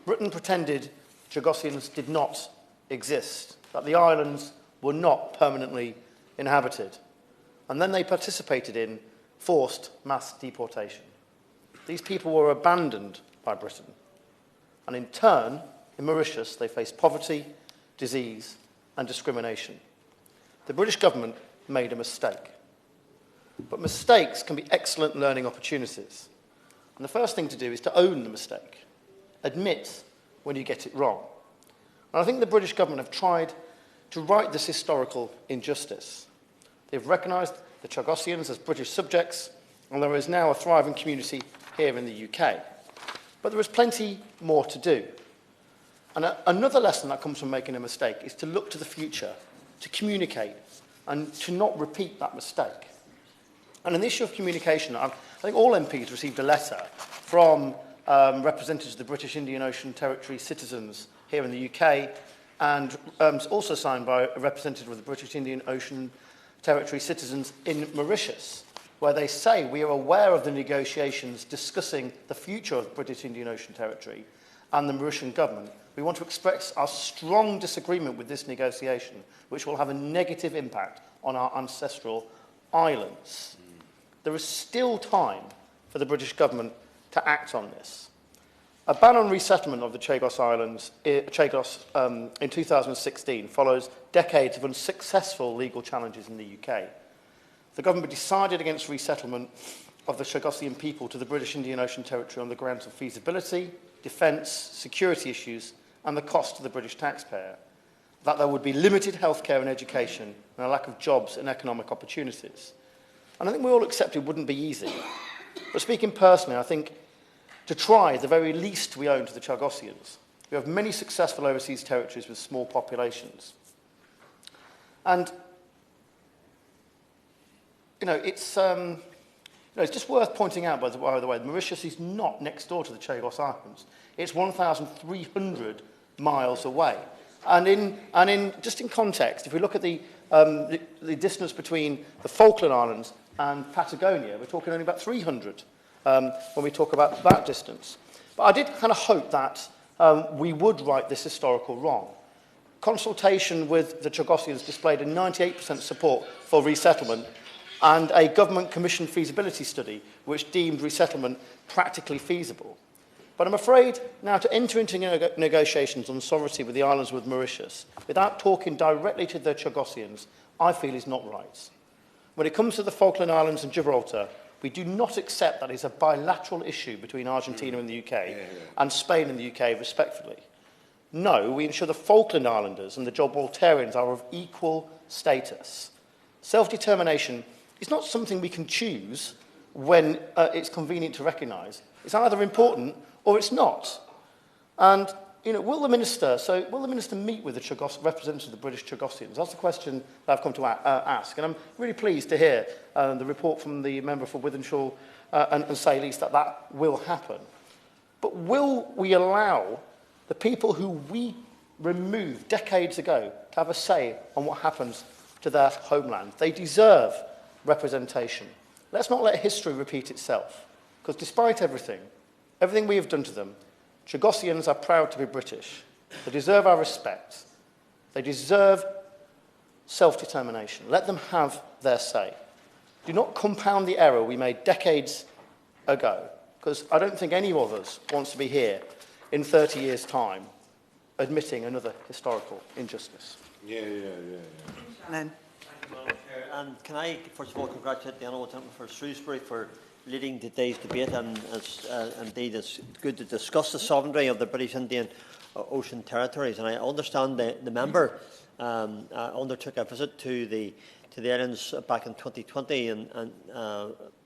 Britain pretended Jagosians did not exist, that the islands were not permanently inhabited, and then they participated in forced mass deportation. These people were abandoned by Britain. And in turn, in Mauritius, they face poverty, disease and discrimination. The British government made a mistake. But mistakes can be excellent learning opportunities. And the first thing to do is to own the mistake. Admit when you get it wrong. And I think the British government have tried to right this historical injustice. They've recognised the Chagossians as British subjects, and there is now a thriving community here in the UK. But there is plenty more to do. And another lesson that comes from making a mistake is to look to the future, to communicate, and to not repeat that mistake. And on the issue of communication, I think all MPs received a letter from representatives of the British Indian Ocean Territory citizens here in the UK, and also signed by a representative of the British Indian Ocean Territory citizens in Mauritius, where they say we are aware of the negotiations discussing the future of the British Indian Ocean Territory and the Mauritian government. We want to express our strong disagreement with this negotiation, which will have a negative impact on our ancestral islands. There is still time for the British government to act on this. A ban on resettlement of the Chagos Islands in 2016 follows decades of unsuccessful legal challenges in the UK. The government decided against resettlement of the Chagossian people to the British Indian Ocean Territory on the grounds of feasibility, defence, security issues and the cost to the British taxpayer, that there would be limited healthcare and education and a lack of jobs and economic opportunities. And I think we all accept it wouldn't be easy. But speaking personally, I think to try the very least we owe to the Chagossians. We have many successful overseas territories with small populations. And, it's just worth pointing out, by the way, Mauritius is not next door to the Chagos Islands. It's 1,300 miles away. And just in context, if we look at the distance between the Falkland Islands and Patagonia, we're talking only about 300 when we talk about that distance. But I did kind of hope that we would right this historical wrong. Consultation with the Chagossians displayed a 98% support for resettlement and a government-commissioned feasibility study which deemed resettlement practically feasible. But I'm afraid now to enter into negotiations on sovereignty with the islands with Mauritius without talking directly to the Chagossians, I feel is not right. When it comes to the Falkland Islands and Gibraltar, we do not accept that it's a bilateral issue between Argentina and the UK and Spain and the UK, respectively. No, we ensure the Falkland Islanders and the Gibraltarians are of equal status. Self-determination is not something we can choose when it's convenient to recognise. It's either important or it's not. And, will the minister meet with the representatives of the British Chagossians? That's the question that I've come to ask. And I'm really pleased to hear the report from the member for Wythenshawe and say at least that will happen. But will we allow the people who we removed decades ago to have a say on what happens to their homeland? They deserve representation. Let's not let history repeat itself. Because despite everything we have done to them, Chagossians are proud to be British. They deserve our respect. They deserve self-determination. Let them have their say. Do not compound the error we made decades ago, because I don't think any of us wants to be here in 30 years' time admitting another historical injustice. Yeah. Then. And can I, first of all, congratulate the Honourable Gentleman for Shrewsbury for leading today's debate, and indeed it's good to discuss the sovereignty of the British Indian Ocean Territories. And I understand the member undertook a visit to the islands back in 2020 and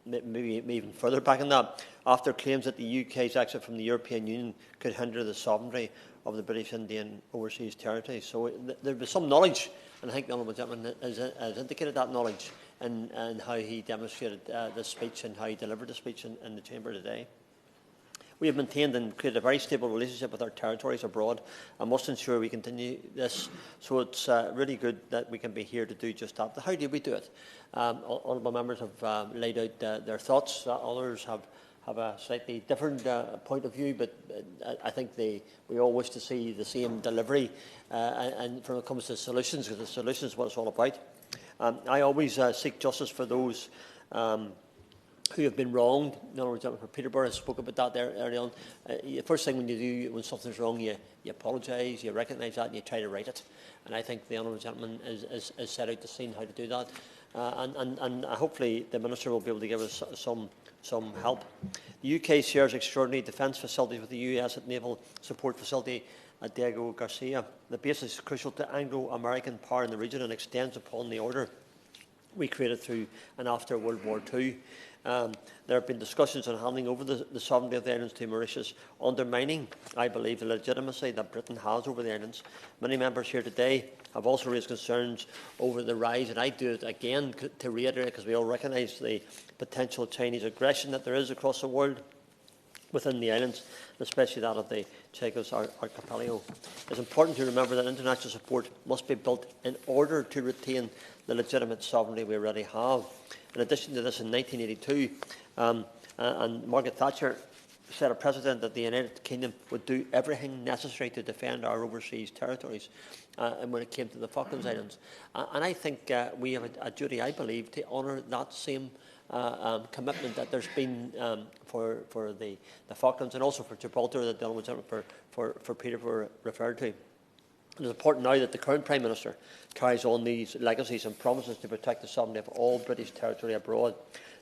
maybe even further back in that, after claims that the UK's exit from the European Union could hinder the sovereignty of the British Indian Overseas Territories. So there was some knowledge, and I think the Honourable Gentleman has indicated that knowledge and how he demonstrated this speech and how he delivered the speech in the Chamber today. We have maintained and created a very stable relationship with our territories abroad and must ensure we continue this. So it's really good that we can be here to do just that. How do we do it? Honourable members have laid out their thoughts. Others have a slightly different point of view, but I think we all wish to see the same delivery and when it comes to solutions, because the solution is what it's all about. I always seek justice for those who have been wronged. The Honourable Gentleman for Peterborough spoke about that there early on. The first thing when you do, when something's wrong, you apologise, you recognise that, and you try to right it. And I think the Honourable Gentleman is set out the scene how to do that. And hopefully the Minister will be able to give us some help. The UK shares extraordinary defence facilities with the US at Naval Support Facility at Diego Garcia. The base is crucial to Anglo-American power in the region and extends upon the order we created through and after World War II. There have been discussions on handing over the sovereignty of the islands to Mauritius, undermining, I believe, the legitimacy that Britain has over the islands. Many members here today have also raised concerns over the rise, and I do it again to reiterate, because we all recognise the potential Chinese aggression that there is across the world within the islands, especially that of the Chagos archipelago. It's important to remember that international support must be built in order to retain the legitimate sovereignty we already have. In addition to this, in 1982, and Margaret Thatcher set a precedent that the United Kingdom would do everything necessary to defend our overseas territories, and when it came to the Falklands Islands. And I think we have a duty, I believe, to honour that same commitment that there's been for the Falklands and also for Gibraltar that the Honourable Gentleman for Peterborough referred to. It is important now that the current Prime Minister carries on these legacies and promises to protect the sovereignty of all British territory abroad.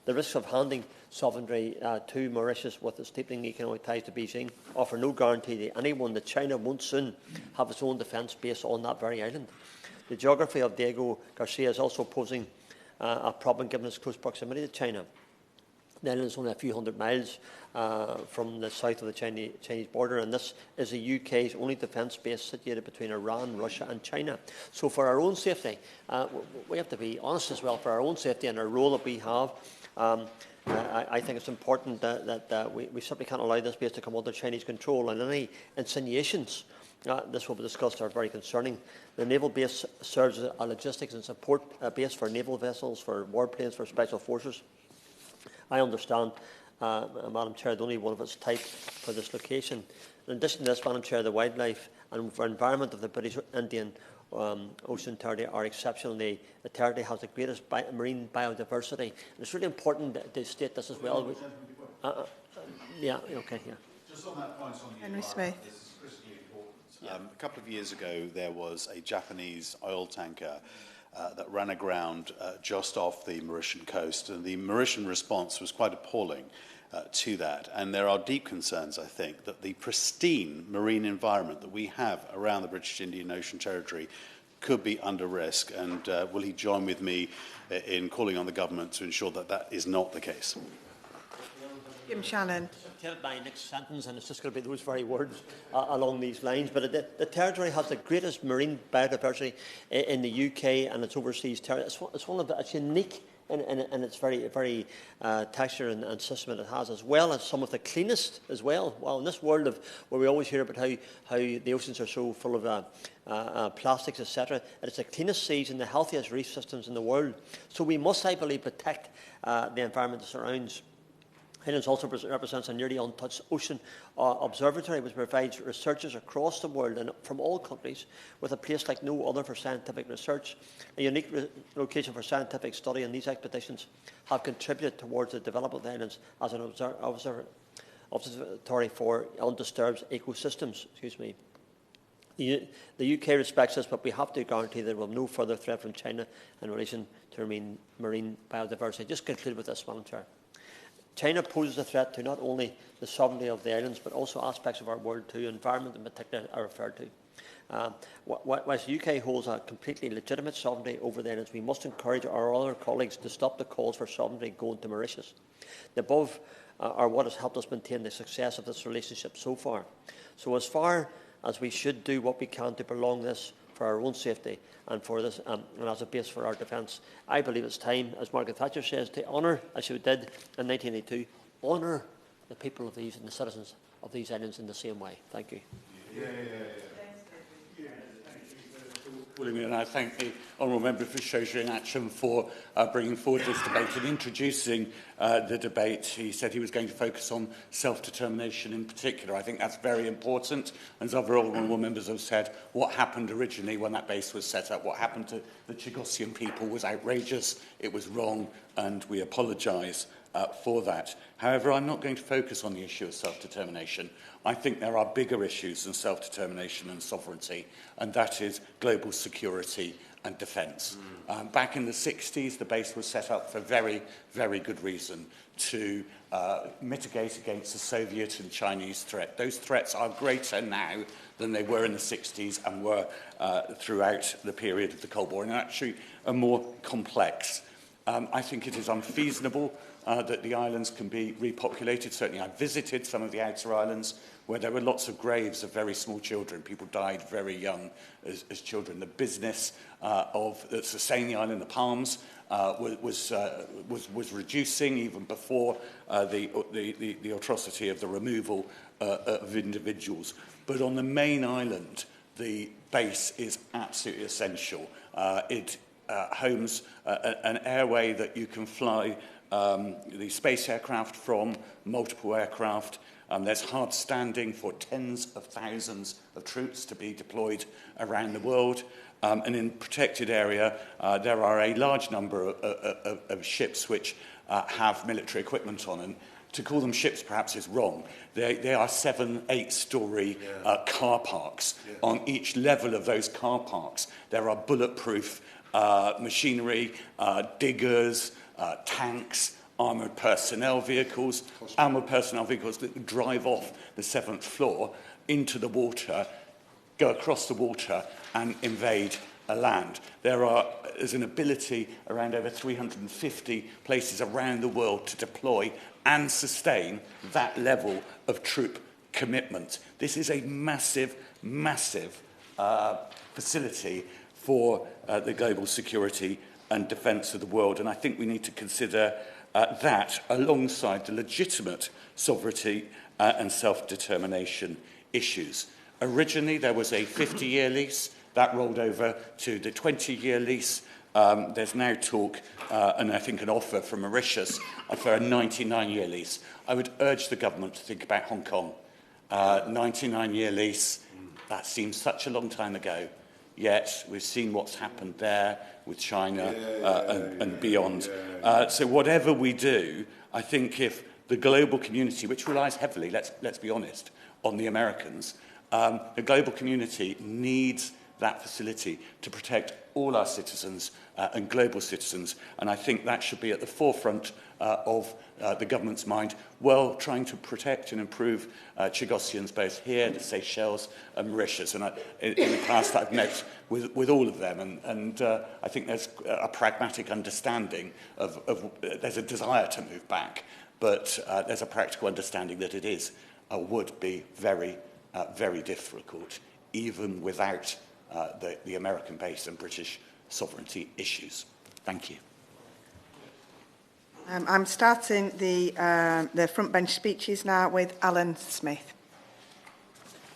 The risks of handing sovereignty to Mauritius with its deepening economic ties to Beijing offer no guarantee to anyone that China won't soon have its own defence base on that very island. The geography of Diego Garcia is also posing a problem given its close proximity to China. The island is only a few hundred miles from the south of the Chinese border, and this is the UK's only defence base situated between Iran, Russia and China. So for our own safety, we have to be honest as well, for our own safety and our role that we have, I think it's important that we simply can't allow this base to come under Chinese control, and any insinuations this will be discussed are very concerning. The naval base serves as a logistics and support base for naval vessels, for warplanes, for special forces. I understand, Madam Chair, the only one of its type for this location. In addition to this, Madam Chair, the wildlife and environment of the British Indian Ocean territory are exceptional. The territory has the greatest marine biodiversity. And it's really important to state this as well. Yeah, okay, yeah. Just on that point on the Henry Smith. This is critically important. A couple of years ago, there was a Japanese oil tanker that ran aground just off the Mauritian coast, and the Mauritian response was quite appalling to that. And there are deep concerns, I think, that the pristine marine environment that we have around the British Indian Ocean territory could be under risk. And will he join with me in calling on the government to ensure that that is not the case? Jim Shannon. My next sentence, and it's just going to be those very words along these lines. But the territory has the greatest marine biodiversity in the UK and its overseas territory. It's unique in its very texture and system that it has, as well as some of the cleanest as well. Well, in this world where we always hear about how the oceans are so full of plastics, etc., it's the cleanest seas and the healthiest reef systems in the world. So we must, I believe, protect the environment that surrounds. Highlands also represents a nearly untouched ocean observatory, which provides researchers across the world and from all countries with a place like no other for scientific research. A unique location for scientific study, and these expeditions have contributed towards the development of the islands as an observatory for undisturbed ecosystems. The UK respects this, but we have to guarantee there will be no further threat from China in relation to marine biodiversity. Just conclude with this, Madam Chair. China poses a threat to not only the sovereignty of the islands, but also aspects of our world too. Environment in particular are referred to. Whilst the UK holds a completely legitimate sovereignty over the islands, we must encourage our other colleagues to stop the calls for sovereignty going to Mauritius. The above are what has helped us maintain the success of this relationship so far. So as far as we should do what we can to prolong this for our own safety and for this and as a base for our defence, I believe it's time, as Margaret Thatcher says, to honour, as she did in 1982, honour the people of these and the citizens of these islands in the same way. Thank you. And I thank the Honourable Member for Shrewsbury and Action for bringing forward this debate and introducing the debate. He said he was going to focus on self-determination in particular. I think that's very important. As other Honourable Members have said, what happened originally when that base was set up, what happened to the Chagosian people was outrageous, it was wrong, and we apologise for that. However, I'm not going to focus on the issue of self-determination. I think there are bigger issues than self-determination and sovereignty, and that is global security and defence. Back in the 60s, the base was set up for very, very good reason to mitigate against the Soviet and Chinese threat. Those threats are greater now than they were in the 60s and were throughout the period of the Cold War, and actually are more complex. I think it is unfeasible that the islands can be repopulated. Certainly I visited some of the outer islands where there were lots of graves of very small children. People died very young as children. The business of sustaining the island, the palms, was reducing even before the atrocity of the removal of individuals. But on the main island, the base is absolutely essential. It homes an airway that you can fly the space aircraft from, multiple aircraft. There's hard standing for tens of thousands of troops to be deployed around the world. And in protected area, there are a large number of ships which have military equipment on. And to call them ships perhaps is wrong. They are 7, 8-storey car parks. On each level of those car parks, there are bulletproof machinery, diggers, tanks, armoured personnel vehicles that drive off the 7th floor into the water, go across the water and invade a land. There's an ability around over 350 places around the world to deploy and sustain that level of troop commitment. This is a massive, massive facility for the global security and defence of the world. And I think we need to consider that alongside the legitimate sovereignty and self-determination issues. Originally, there was a 50-year lease. That rolled over to the 20-year lease. There's now talk, and I think an offer from Mauritius for a 99-year lease. I would urge the government to think about Hong Kong. 99-year lease, that seems such a long time ago. Yet we've seen what's happened there with China and beyond. So whatever we do, I think if the global community, which relies heavily, let's be honest, on the Americans, the global community needs that facility to protect all our citizens and global citizens. And I think that should be at the forefront of the government's mind, while trying to protect and improve Chagossians both here, the Seychelles and Mauritius. And in the past I've met with all of them, and I think there's a pragmatic understanding of there's a desire to move back, but there's a practical understanding that it is would be very, very difficult, even without the American base and British sovereignty issues. Thank you. I'm starting the front bench speeches now with Alan Smith.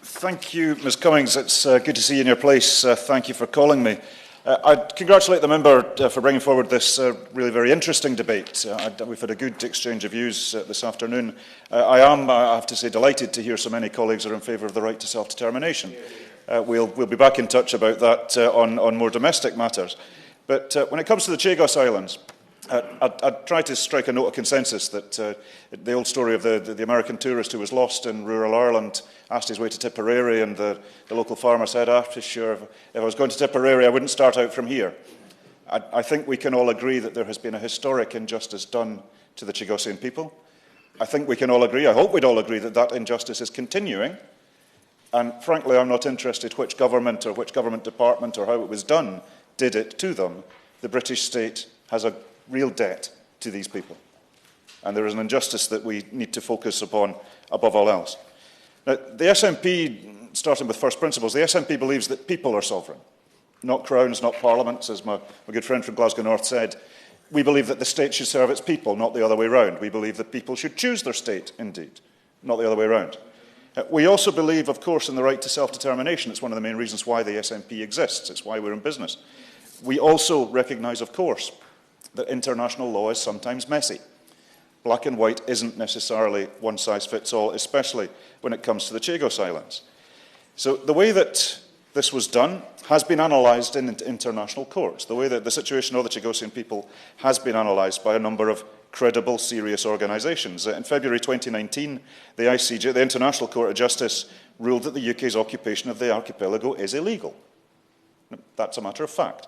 Thank you, Ms Cummings. It's good to see you in your place. Thank you for calling me. I'd congratulate the member for bringing forward this really very interesting debate. We've had a good exchange of views this afternoon. I have to say, delighted to hear so many colleagues are in favour of the right to self-determination. We'll be back in touch about that on more domestic matters. But when it comes to the Chagos Islands, I'd try to strike a note of consensus that the old story of the American tourist who was lost in rural Ireland asked his way to Tipperary, and the local farmer said, sure, if I was going to Tipperary, I wouldn't start out from here. I think we can all agree that there has been a historic injustice done to the Chagossian people. I think we can all agree, I hope we'd all agree, that that injustice is continuing. And frankly, I'm not interested which government or which government department or how it was done did it to them. The British state has a real debt to these people. And there is an injustice that we need to focus upon above all else. Now, the SNP, starting with first principles, the SNP believes that people are sovereign, not crowns, not parliaments, as my good friend from Glasgow North said. We believe that the state should serve its people, not the other way round. We believe that people should choose their state, indeed, not the other way round. We also believe, of course, in the right to self-determination. It's one of the main reasons why the SNP exists. It's why we're in business. We also recognise, of course, that international law is sometimes messy. Black and white isn't necessarily one size fits all, especially when it comes to the Chagos Islands. So the way that this was done has been analysed in international courts. The way that the situation of the Chagossian people has been analysed by a number of credible, serious organisations. In February 2019, the ICJ, the International Court of Justice, ruled that the UK's occupation of the archipelago is illegal. That's a matter of fact.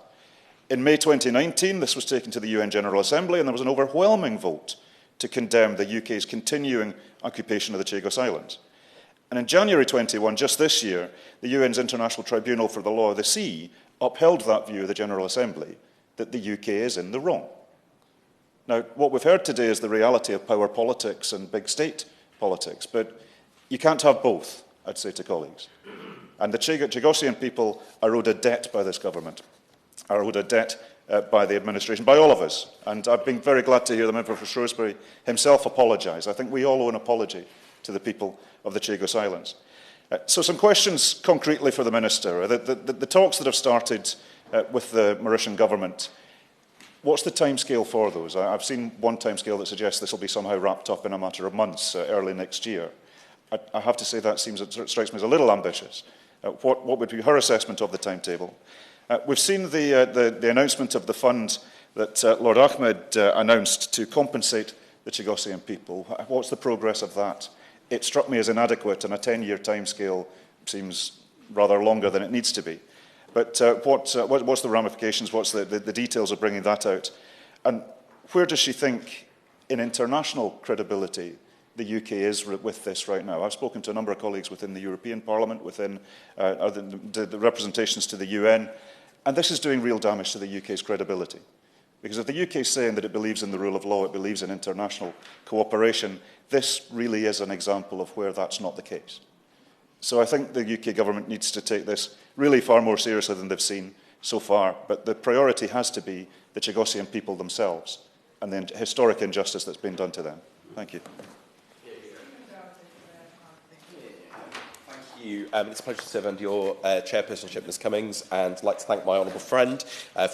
In May 2019, this was taken to the UN General Assembly, and there was an overwhelming vote to condemn the UK's continuing occupation of the Chagos Islands. And in January 21, just this year, the UN's International Tribunal for the Law of the Sea upheld that view of the General Assembly, that the UK is in the wrong. Now, what we've heard today is the reality of power politics and big state politics, but you can't have both, I'd say to colleagues. And the Chagossian people are owed a debt by this government, are owed a debt by the administration, by all of us. And I've been very glad to hear the member for Shrewsbury himself apologise. I think we all owe an apology to the people of the Chagos Islands. So some questions concretely for the Minister. The talks that have started with the Mauritian government, what's the timescale for those? I've seen one timescale that suggests this will be somehow wrapped up in a matter of months, early next year. I have to say that strikes me as a little ambitious. What would be her assessment of the timetable? We've seen the announcement of the fund that Lord Ahmed announced to compensate the Chagossian people. What's the progress of that? It struck me as inadequate, and a 10-year timescale seems rather longer than it needs to be. But what's the ramifications? What's the details of bringing that out? And where does she think, in international credibility, the UK is with this right now? I've spoken to a number of colleagues within the European Parliament, within the representations to the UN, and this is doing real damage to the UK's credibility. Because if the UK is saying that it believes in the rule of law, it believes in international cooperation, this really is an example of where that's not the case. So I think the UK government needs to take this really far more seriously than they've seen so far, but the priority has to be the Chagossian people themselves and the historic injustice that's been done to them. Thank you. It's a pleasure to serve under your chairpersonship, Ms Cummings, and I'd like to thank my honourable friend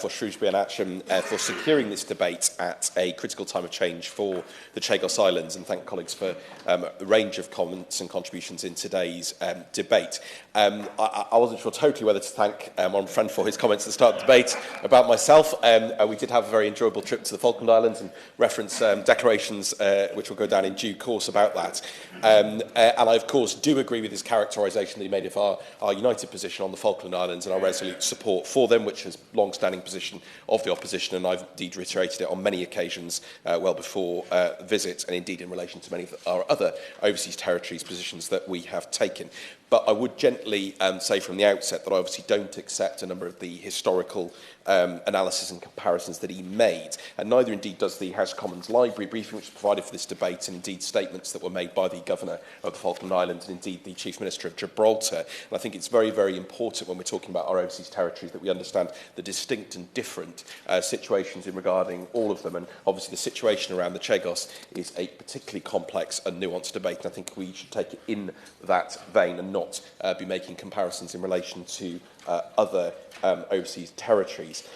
for Shrewsbury and Atcham for securing this debate at a critical time of change for the Chagos Islands, and thank colleagues for a range of comments and contributions in today's debate. I wasn't sure totally whether to thank my honourable friend for his comments at the start of the debate about myself. We did have a very enjoyable trip to the Falkland Islands and reference declarations which will go down in due course about that. And I, of course, do agree with his characterisation that he made of our united position on the Falkland Islands and our resolute support for them, which is a long-standing position of the opposition, and I've indeed reiterated it on many occasions well before visits, and indeed in relation to many of our other overseas territories positions that we have taken. But I would gently say from the outset that I obviously don't accept a number of the historical analysis and comparisons that he made, and neither indeed does the House of Commons Library briefing which was provided for this debate, and indeed statements that were made by the Governor of the Falkland Islands and indeed the Chief Minister of Gibraltar. And I think it's very, very important when we're talking about our overseas territories that we understand the distinct and different situations in regarding all of them, and obviously the situation around the Chagos is a particularly complex and nuanced debate, and I think we should take it in that vein and not be making comparisons in relation to other overseas territories.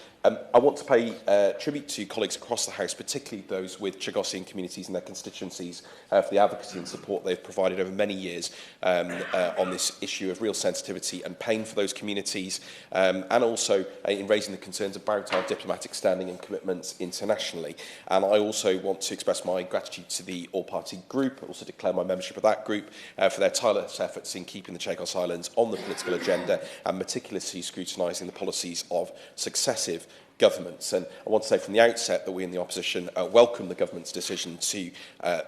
I want to pay tribute to colleagues across the House, particularly those with Chagossian communities and their constituencies, for the advocacy and support they've provided over many years on this issue of real sensitivity and pain for those communities, and also in raising the concerns about our diplomatic standing and commitments internationally. And I also want to express my gratitude to the all-party group, also declare my membership of that group, for their tireless efforts in keeping the Chagos Islands on the political agenda and meticulously scrutinising the policies of successive governments. And I want to say from the outset that we in the opposition welcome the government's decision to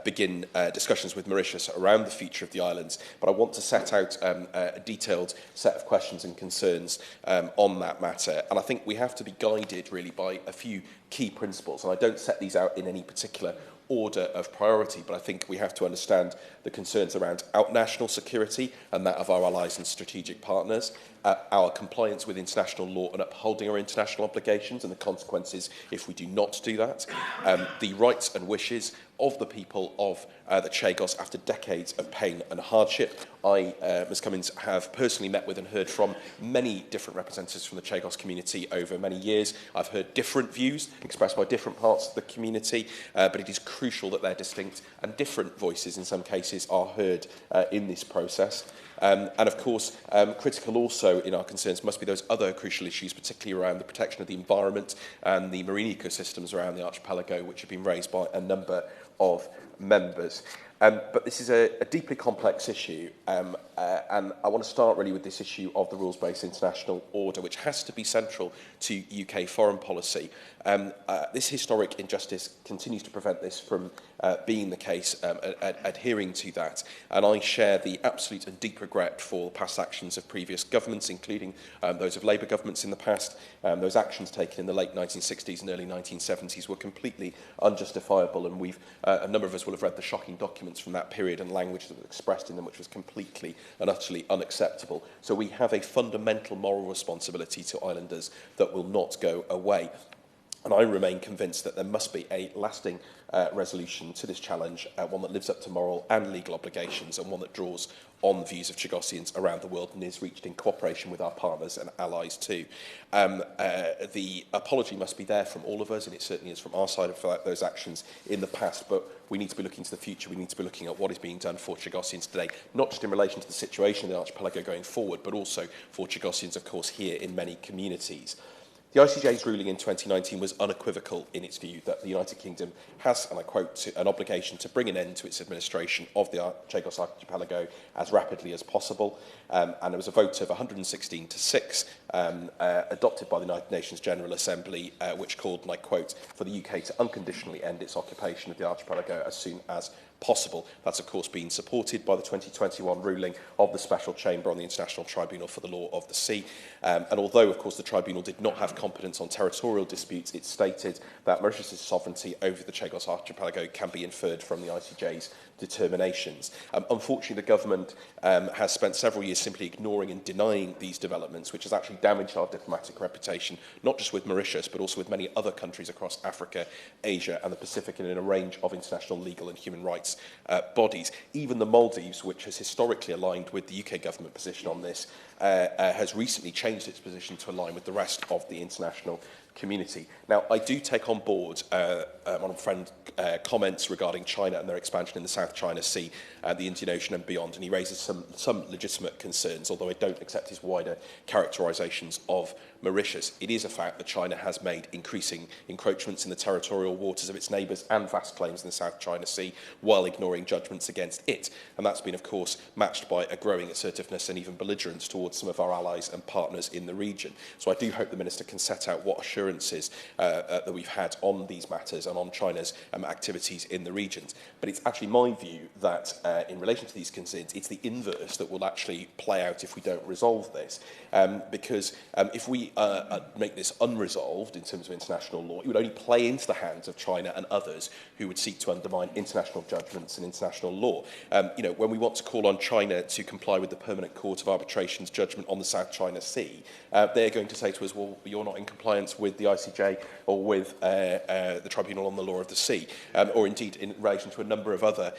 begin discussions with Mauritius around the future of the islands, but I want to set out a detailed set of questions and concerns on that matter. And I think we have to be guided really by a few key principles, and I don't set these out in any particular order of priority, but I think we have to understand the concerns around our national security and that of our allies and strategic partners, our compliance with international law and upholding our international obligations and the consequences if we do not do that, the rights and wishes of the people of the Chagos after decades of pain and hardship. I, Ms Cummings, have personally met with and heard from many different representatives from the Chagos community over many years. I've heard different views expressed by different parts of the community, but it is crucial that their distinct and different voices in some cases are heard in this process. And of course, critical also in our concerns must be those other crucial issues, particularly around the protection of the environment and the marine ecosystems around the archipelago, which have been raised by a number of members. But this is a deeply complex issue, and I want to start really with this issue of the rules-based international order, which has to be central to UK foreign policy. This historic injustice continues to prevent this from being the case, adhering to that, and I share the absolute and deep regret for past actions of previous governments, including those of Labour governments in the past. Those actions taken in the late 1960s and early 1970s were completely unjustifiable, and a number of us will have read the shocking documents from that period and language that was expressed in them, which was completely and utterly unacceptable. So we have a fundamental moral responsibility to islanders that will not go away. And I remain convinced that there must be a lasting resolution to this challenge, one that lives up to moral and legal obligations, and one that draws on the views of Chagossians around the world and is reached in cooperation with our partners and allies too. The apology must be there from all of us, and it certainly is from our side for those actions in the past, but we need to be looking to the future. We need to be looking at what is being done for Chagossians today, not just in relation to the situation in the archipelago going forward, but also for Chagossians, of course, here in many communities. The ICJ's ruling in 2019 was unequivocal in its view that the United Kingdom has, and I quote, an obligation to bring an end to its administration of the Chagos archipelago as rapidly as possible. And there was a vote of 116 to 6 adopted by the United Nations General Assembly, which called, and I quote, for the UK to unconditionally end its occupation of the archipelago as soon as possible. That's, of course, been supported by the 2021 ruling of the Special Chamber on the International Tribunal for the Law of the Sea. And although, of course, the tribunal did not have competence on territorial disputes, it stated that Mauritius' sovereignty over the Chagos archipelago can be inferred from the ICJ's determinations. Unfortunately, the government has spent several years simply ignoring and denying these developments, which has actually damaged our diplomatic reputation, not just with Mauritius, but also with many other countries across Africa, Asia and the Pacific, and in a range of international legal and human rights bodies. Even the Maldives, which has historically aligned with the UK government position on this, has recently changed its position to align with the rest of the international community. Now, I do take on board my friend comments regarding China and their expansion in the South China Sea, the Indian Ocean and beyond, and he raises some legitimate concerns, although I don't accept his wider characterisations of Mauritius. It is a fact that China has made increasing encroachments in the territorial waters of its neighbours and vast claims in the South China Sea while ignoring judgments against it. And that's been, of course, matched by a growing assertiveness and even belligerence towards some of our allies and partners in the region. So I do hope the Minister can set out what assurances that we've had on these matters and on China's activities in the regions. But it's actually my view that in relation to these concerns, it's the inverse that will actually play out if we don't resolve this. Because if we make this unresolved in terms of international law, it would only play into the hands of China and others who would seek to undermine international judgments and international law. When we want to call on China to comply with the Permanent Court of Arbitration's judgment on the South China Sea, they're going to say to us, well, you're not in compliance with the ICJ or with the Tribunal on the Law of the Sea, or indeed in relation to a number of other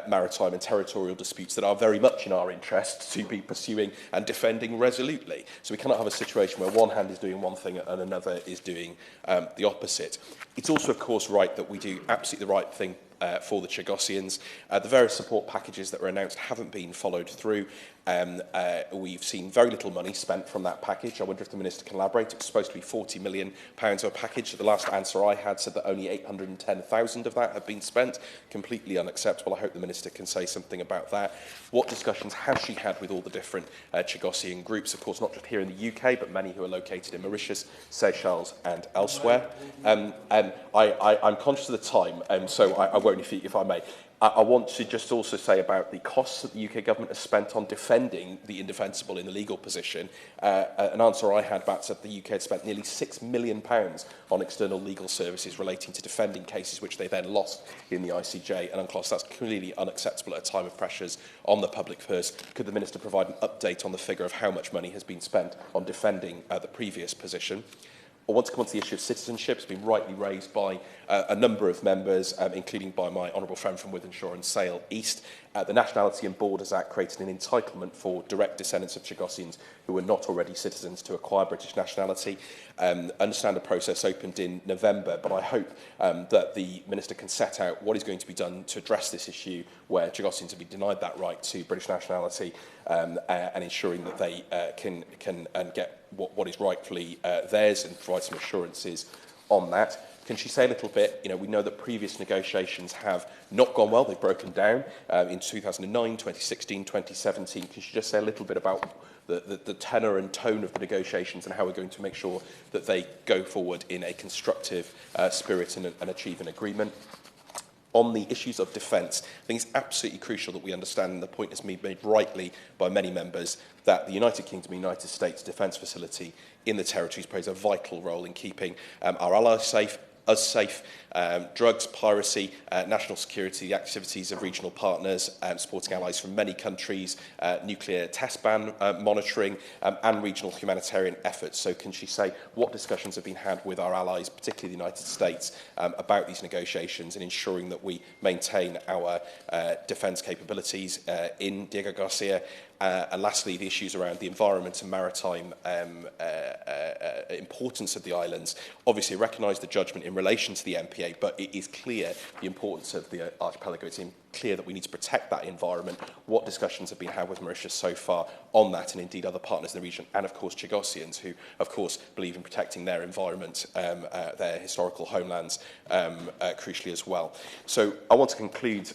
maritime and territorial disputes that are very much in our interest to be pursuing and defending resolutely. So we cannot have a situation where one hand is doing one thing and another is doing the opposite. It's also, of course, right that we do absolutely the right thing for the Chagossians. The various support packages that were announced haven't been followed through. We've seen very little money spent from that package. I wonder if the Minister can elaborate. It's supposed to be £40 million of a package. The last answer I had said that only 810,000 of that have been spent. Completely unacceptable. I hope the Minister can say something about that. What discussions has she had with all the different Chagossian groups? Of course, not just here in the UK, but many who are located in Mauritius, Seychelles and elsewhere. I'm conscious of the time, so I won't, if I may. I want to just also say about the costs that the UK government has spent on defending the indefensible in the legal position. An answer I had back said the UK had spent nearly £6 million on external legal services relating to defending cases which they then lost in the ICJ. And unclos, that's clearly unacceptable at a time of pressures on the public purse. Could the Minister provide an update on the figure of how much money has been spent on defending the previous position? I want to come on to the issue of citizenship. It's been rightly raised by a number of members, including by my honourable friend from Wythenshawe and Sale East. The Nationality and Borders Act created an entitlement for direct descendants of Chagossians who were not already citizens to acquire British nationality. Understand the process opened in November, but I hope that the Minister can set out what is going to be done to address this issue where Chagossians have been denied that right to British nationality, and ensuring that they can get what is rightfully theirs, and provide some assurances on that. Can she say a little bit, we know that previous negotiations have not gone well, they've broken down in 2009, 2016, 2017. Can she just say a little bit about the tenor and tone of the negotiations and how we're going to make sure that they go forward in a constructive spirit and achieve an agreement? On the issues of defence, I think it's absolutely crucial that we understand, and the point has been made rightly by many members, that the United Kingdom and United States defence facility in the territories plays a vital role in keeping our allies safe, us safe, drugs, piracy, national security, the activities of regional partners, supporting allies from many countries, nuclear test ban monitoring, and regional humanitarian efforts. So can she say what discussions have been had with our allies, particularly the United States, about these negotiations and ensuring that we maintain our defence capabilities in Diego Garcia? And lastly, the issues around the environment and maritime importance of the islands. Obviously, recognise the judgment in relation to the MPA, but it is clear the importance of the archipelago. It's clear that we need to protect that environment. What discussions have been had with Mauritius so far on that, and indeed other partners in the region, and of course Chagossians, who of course believe in protecting their environment, their historical homelands, crucially as well. So I want to conclude,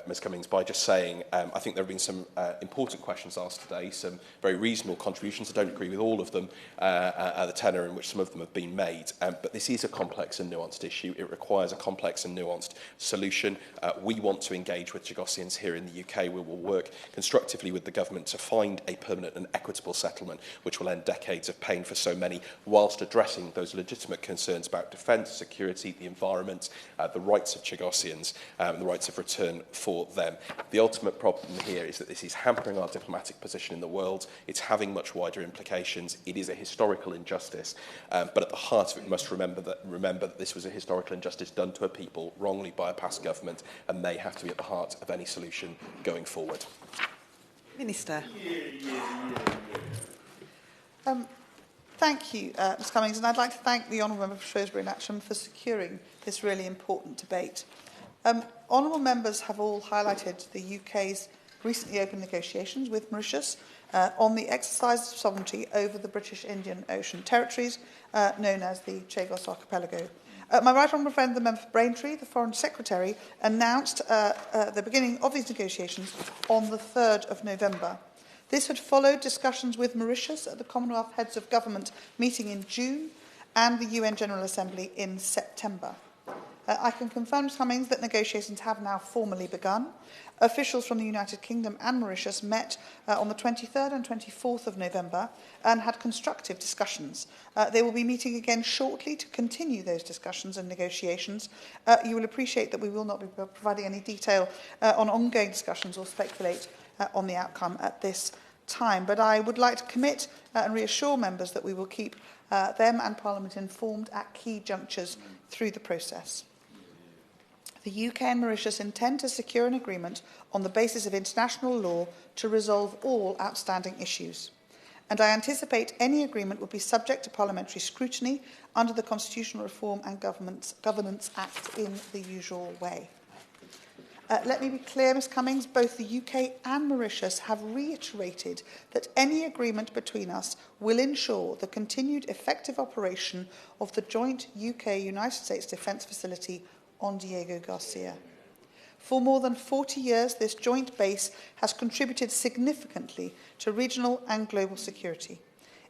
Ms Cummings, by just saying I think there have been some important questions asked today, some very reasonable contributions. I don't agree with all of them, the tenor in which some of them have been made, but this is a complex and nuanced issue. It requires a complex and nuanced solution. We want to engage with Chagossians here in the UK. We will work constructively with the government to find a permanent and equitable settlement which will end decades of pain for so many, whilst addressing those legitimate concerns about defence, security, the environment, the rights of Chagossians, and the rights of return for them. The ultimate problem here is that this is hampering our diplomatic position in the world. It's having much wider implications. It is a historical injustice, but at the heart of it, we must remember that this was a historical injustice done to a people wrongly by a past government, and they have to be at the heart of any solution going forward. Minister. Thank you, Ms Cummings, and I'd like to thank the Honourable Member for Shrewsbury and Atcham for securing this really important debate. Honourable members have all highlighted the UK's recently opened negotiations with Mauritius on the exercise of sovereignty over the British Indian Ocean territories, known as the Chagos Archipelago. My right honourable friend, the member for Braintree, the Foreign Secretary, announced the beginning of these negotiations on the 3rd of November. This had followed discussions with Mauritius at the Commonwealth Heads of Government meeting in June and the UN General Assembly in September. I can confirm, Ms Cummings, that negotiations have now formally begun. Officials from the United Kingdom and Mauritius met on the 23rd and 24th of November and had constructive discussions. They will be meeting again shortly to continue those discussions and negotiations. You will appreciate that we will not be providing any detail on ongoing discussions or speculate on the outcome at this time. But I would like to commit and reassure members that we will keep them and Parliament informed at key junctures through the process. The UK and Mauritius intend to secure an agreement on the basis of international law to resolve all outstanding issues. And I anticipate any agreement will be subject to parliamentary scrutiny under the Constitutional Reform and Governance Act in the usual way. Let me be clear, Ms Cummings, both the UK and Mauritius have reiterated that any agreement between us will ensure the continued effective operation of the joint UK-United States Defence Facility on Diego Garcia. For more than 40 years, this joint base has contributed significantly to regional and global security.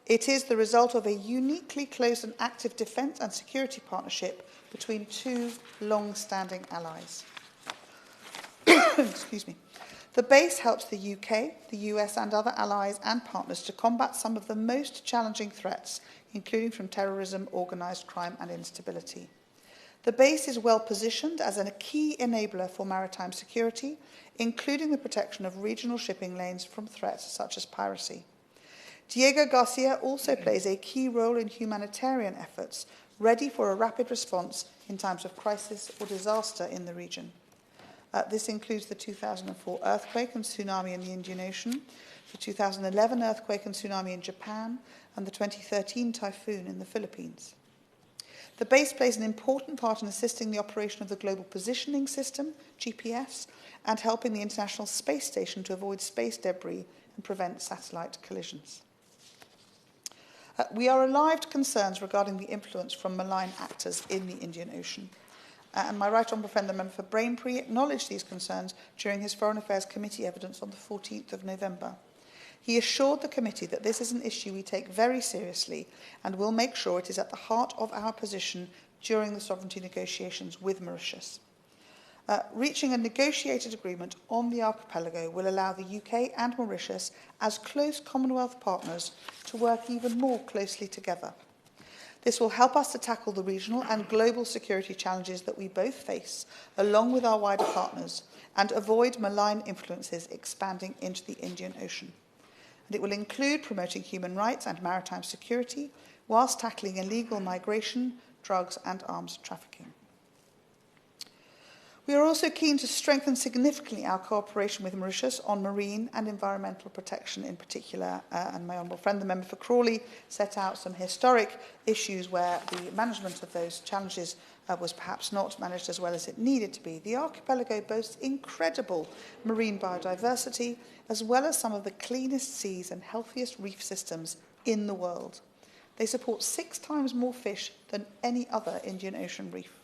It is the result of a uniquely close and active defence and security partnership between two long-standing allies. Excuse me. The base helps the UK, the US and other allies and partners to combat some of the most challenging threats, including from terrorism, organised crime and instability. The base is well positioned as a key enabler for maritime security, including the protection of regional shipping lanes from threats such as piracy. Diego Garcia also plays a key role in humanitarian efforts, ready for a rapid response in times of crisis or disaster in the region. This includes the 2004 earthquake and tsunami in the Indian Ocean, the 2011 earthquake and tsunami in Japan, and the 2013 typhoon in the Philippines. The base plays an important part in assisting the operation of the Global Positioning System, GPS, and helping the International Space Station to avoid space debris and prevent satellite collisions. We are alive to concerns regarding the influence from malign actors in the Indian Ocean. And my right honourable friend, the member for Braintree, acknowledged these concerns during his Foreign Affairs Committee evidence on the 14th of November. He assured the committee that this is an issue we take very seriously and will make sure it is at the heart of our position during the sovereignty negotiations with Mauritius. Reaching a negotiated agreement on the archipelago will allow the UK and Mauritius, as close Commonwealth partners, to work even more closely together. This will help us to tackle the regional and global security challenges that we both face, along with our wider partners, and avoid malign influences expanding into the Indian Ocean. And it will include promoting human rights and maritime security, whilst tackling illegal migration, drugs and arms trafficking. We are also keen to strengthen significantly our cooperation with Mauritius on marine and environmental protection in particular, and my honourable friend, the member for Crawley, set out some historic issues where the management of those challenges was perhaps not managed as well as it needed to be. The archipelago boasts incredible marine biodiversity, as well as some of the cleanest seas and healthiest reef systems in the world. They support 6 times more fish than any other Indian Ocean reef.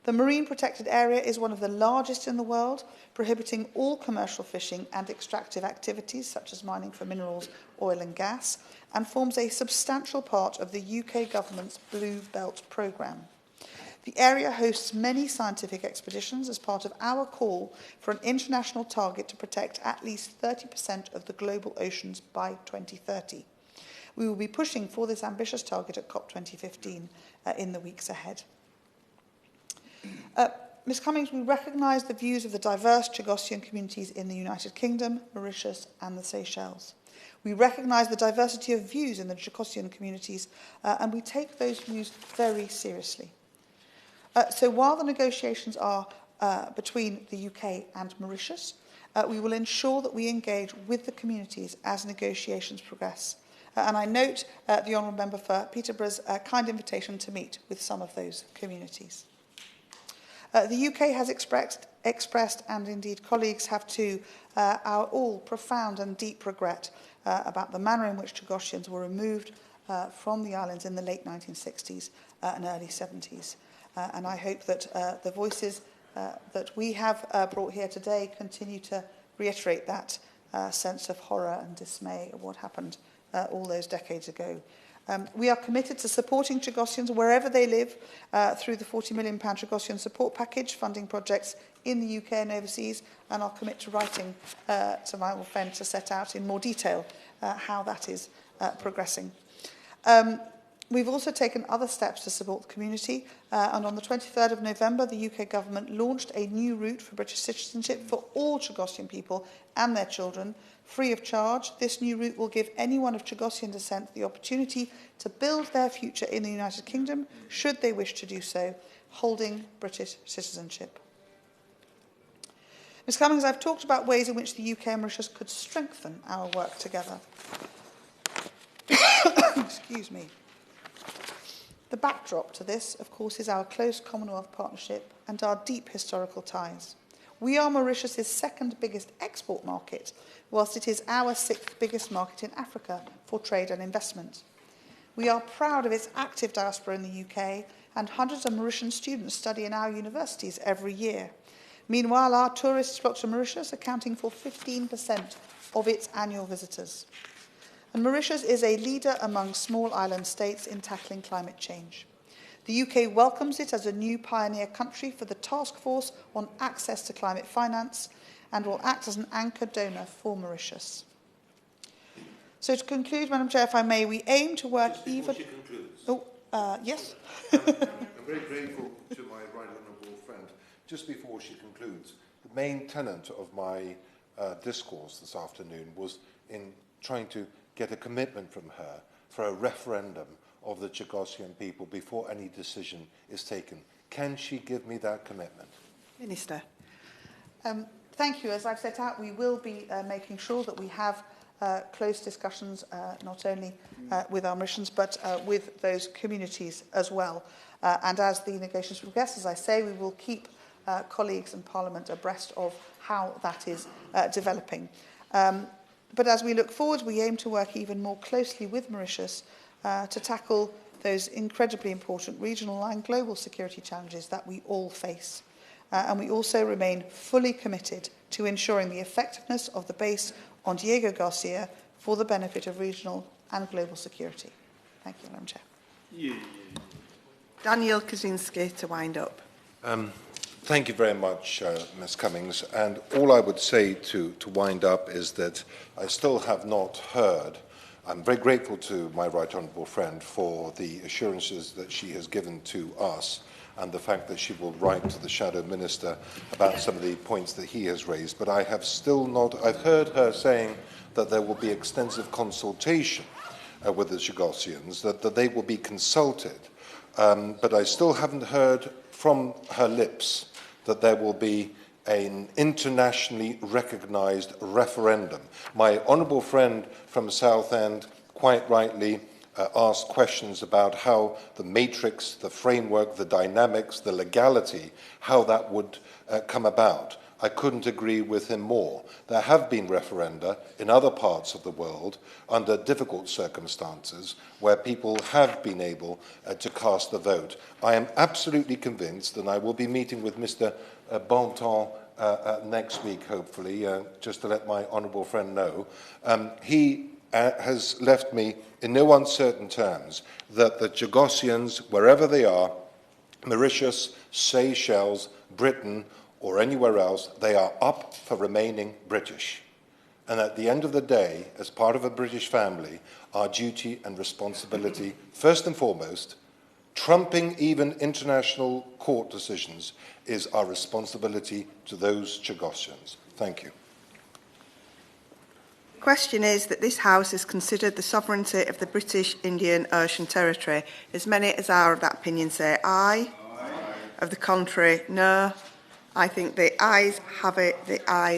The marine protected area is one of the largest in the world, prohibiting all commercial fishing and extractive activities such as mining for minerals, oil and gas, and forms a substantial part of the UK government's Blue Belt programme. The area hosts many scientific expeditions as part of our call for an international target to protect at least 30% of the global oceans by 2030. We will be pushing for this ambitious target at COP 2015 in the weeks ahead. Ms Cummings, we recognise the views of the diverse Chagossian communities in the United Kingdom, Mauritius and the Seychelles. We recognise the diversity of views in the Chagossian communities and we take those views very seriously. So while the negotiations are between the UK and Mauritius, we will ensure that we engage with the communities as negotiations progress. And I note the Honourable Member for Peterborough's kind invitation to meet with some of those communities. The UK has expressed, and indeed colleagues have too, our all profound and deep regret about the manner in which Chagossians were removed from the islands in the late 1960s and early 70s. And I hope that the voices that we have brought here today continue to reiterate that sense of horror and dismay of what happened all those decades ago. We are committed to supporting Chagossians wherever they live through the £40 million Chagossian support package, funding projects in the UK and overseas, and I'll commit to writing to my friend to set out in more detail how that is progressing. We've also taken other steps to support the community, and on the 23rd of November, the UK government launched a new route for British citizenship for all Chagossian people and their children, free of charge. This new route will give anyone of Chagossian descent the opportunity to build their future in the United Kingdom, should they wish to do so, holding British citizenship. Ms Cummings, I've talked about ways in which the UK and Mauritius could strengthen our work together. Excuse me. The backdrop to this, of course, is our close Commonwealth partnership and our deep historical ties. We are Mauritius's second biggest export market, whilst it is our 6th biggest market in Africa for trade and investment. We are proud of its active diaspora in the UK, and hundreds of Mauritian students study in our universities every year. Meanwhile, our tourists flock to Mauritius, accounting for 15% of its annual visitors. And Mauritius is a leader among small island states in tackling climate change. The UK welcomes it as a new pioneer country for the Task Force on Access to Climate Finance and will act as an anchor donor for Mauritius. So to conclude, Madam Chair, if I may, we aim to work even... She concludes. Oh, yes. I'm very grateful to my right honourable friend. Just before she concludes, the main tenet of my discourse this afternoon was in trying to get a commitment from her for a referendum of the Chagossian people before any decision is taken. Can she give me that commitment? Minister. Thank you. As I've set out, we will be making sure that we have close discussions not only with our Mauritians but with those communities as well. And as the negotiations progress, as I say, we will keep colleagues and Parliament abreast of how that is developing. But as we look forward, we aim to work even more closely with Mauritius to tackle those incredibly important regional and global security challenges that we all face. And we also remain fully committed to ensuring the effectiveness of the base on Diego Garcia for the benefit of regional and global security. Thank you, Madam Chair. Daniel Kawczynski to wind up. Thank you very much, Ms Cummings. And all I would say to wind up is that I still have not heard. I'm very grateful to my right honourable friend for the assurances that she has given to us and the fact that she will write to the Shadow Minister about some of the points that he has raised. But I have still not, I've heard her saying that there will be extensive consultation with the Chagossians, that they will be consulted. But I still haven't heard from her lips that there will be an internationally recognised referendum. My honourable friend from Southend quite rightly asked questions about how the matrix, the framework, the dynamics, the legality, how that would come about. I couldn't agree with him more. There have been referenda in other parts of the world under difficult circumstances where people have been able to cast the vote. I am absolutely convinced, and I will be meeting with Mr. Bontemps next week, hopefully, just to let my honourable friend know. He has left me in no uncertain terms that the Chagossians, wherever they are, Mauritius, Seychelles, Britain, or anywhere else, they are up for remaining British. And at the end of the day, as part of a British family, our duty and responsibility, first and foremost, trumping even international court decisions, is our responsibility to those Chagossians. Thank you. The question is that this House has considered the sovereignty of the British Indian Ocean Territory. As many as are of that opinion say aye. Aye. Of the contrary, no. I think the ayes have it. The ayes